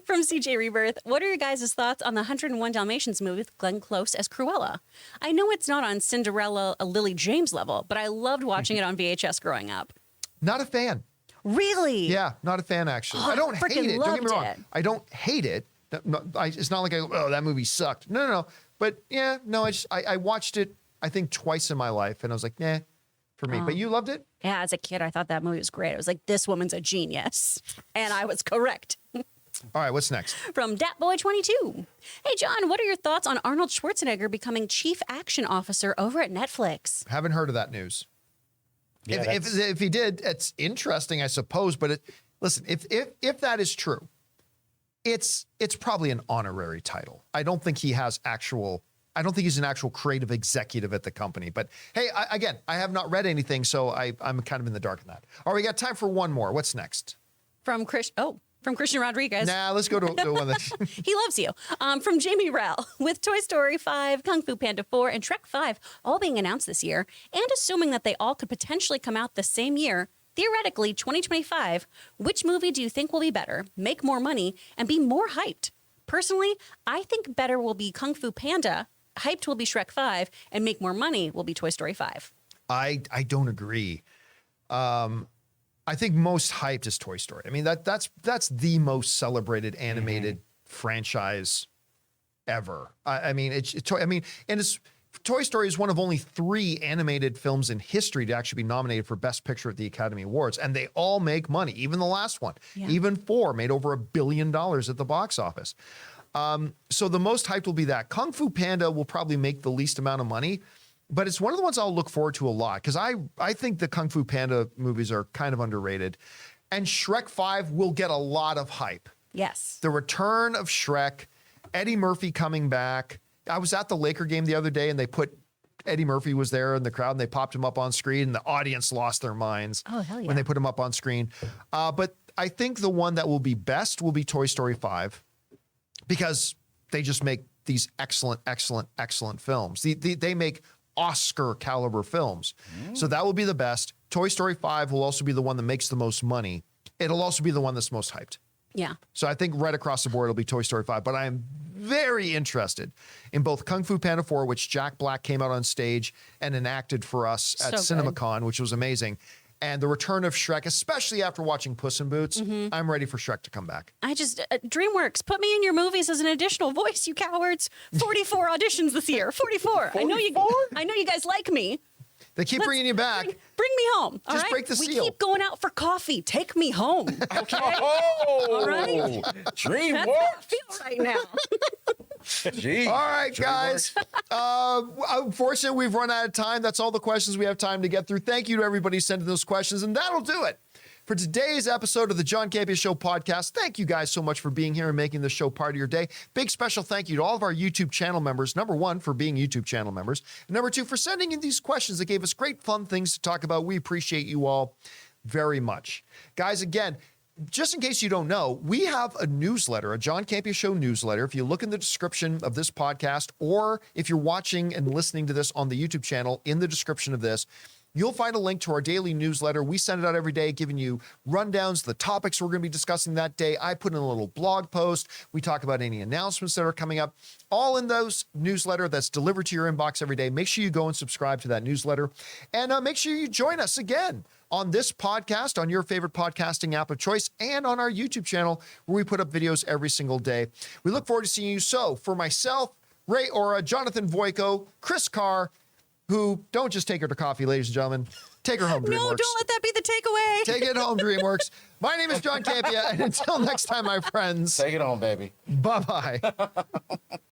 From CJ Rebirth, what are your guys' thoughts on the 101 Dalmatians movie with Glenn Close as Cruella? I know it's not on Cinderella, a Lily James level, but I loved watching it on VHS growing up. Not a fan. Really? Yeah, not not a actually. Oh, I don't hate it. Don't get me wrong. It. I don't hate it. It's not like that movie sucked. No. But yeah, no, I watched it, I think, twice in my life, and I was like, nah, for me. But you loved it? Yeah, as a kid, I thought that movie was great. I was like, this woman's a genius. And I was correct. All right, what's next? From DatBoy22. Hey, John, what are your thoughts on Arnold Schwarzenegger becoming Chief Action Officer over at Netflix? Haven't heard of that news. Yeah, if he did, it's interesting, I suppose. But listen, if that is true, it's probably an honorary title. I don't think he's an actual creative executive at the company. But hey, I have not read anything, so I'm kind of in the dark on that. All right, we got time for one more. What's next? From Christian Rodriguez. Nah, let's go to the one that... He loves you. From Jamie Rell. With Toy Story 5, Kung Fu Panda 4, and Shrek 5 all being announced this year, and assuming that they all could potentially come out the same year, theoretically 2025, which movie do you think will be better, make more money, and be more hyped? Personally, I think better will be Kung Fu Panda, hyped will be Shrek 5, and make more money will be Toy Story 5. I don't agree. I think most hyped is Toy Story. I mean, that's the most celebrated animated franchise ever. Toy Story is one of only 3 animated films in history to actually be nominated for Best Picture at the Academy Awards, and they all make money. Even the last one, even 4 made over $1 billion at the box office. So the most hyped will be that. Kung Fu Panda will probably make the least amount of money, but it's one of the ones I'll look forward to a lot because I think the Kung Fu Panda movies are kind of underrated. And Shrek 5 will get a lot of hype. Yes. The return of Shrek, Eddie Murphy coming back. I was at the Laker game the other day and they put Eddie Murphy was there in the crowd and they popped him up on screen and the audience lost their minds when they put him up on screen. But I think the one that will be best will be Toy Story 5 because they just make these excellent, excellent, excellent films. They make Oscar caliber films. So that will be the best. Toy Story 5 will also be the one that makes the most money. It'll also be the one that's most hyped. Yeah. So I think right across the board it'll be Toy Story 5. But I am very interested in both Kung Fu Panda 4, which Jack Black came out on stage and enacted for us at CinemaCon, which was amazing. And the return of Shrek, especially after watching Puss in Boots. I'm ready for Shrek to come back. DreamWorks, put me in your movies as an additional voice, you cowards. 44 auditions this year. 44. I know you guys like me. They keep bringing you back. Bring me home. All Just right? break the seal. We keep going out for coffee. Take me home. Okay. All right. DreamWorks. That's how I feel right now. Jeez. All right, guys. Unfortunately, we've run out of time. That's all the questions we have time to get through. Thank you to everybody sending those questions, and that'll do it for today's episode of the John Campea Show podcast. Thank you guys so much for being here and making the show part of your day. Big special thank you to all of our YouTube channel members. Number one, for being YouTube channel members. And number two, for sending in these questions that gave us great fun things to talk about. We appreciate you all very much. Guys, again, just in case you don't know, we have a newsletter, a John Campea Show newsletter. If you look in the description of this podcast, or if you're watching and listening to this on the YouTube channel, in the description of this, you'll find a link to our daily newsletter. We send it out every day, giving you rundowns, the topics we're going to be discussing that day. I put in a little blog post. We talk about any announcements that are coming up, all in those newsletter that's delivered to your inbox every day. Make sure you go and subscribe to that newsletter, and make sure you join us again on this podcast, on your favorite podcasting app of choice, and on our YouTube channel, where we put up videos every single day. We look forward to seeing you. So for myself, Ray Ora, Jonathan Voico, Chris Carr, who don't just take her to coffee, ladies and gentlemen. Take her home, DreamWorks. No, don't let that be the takeaway. Take it home, DreamWorks. My name is John Campea, and until next time, my friends. Take it home, baby. Bye-bye.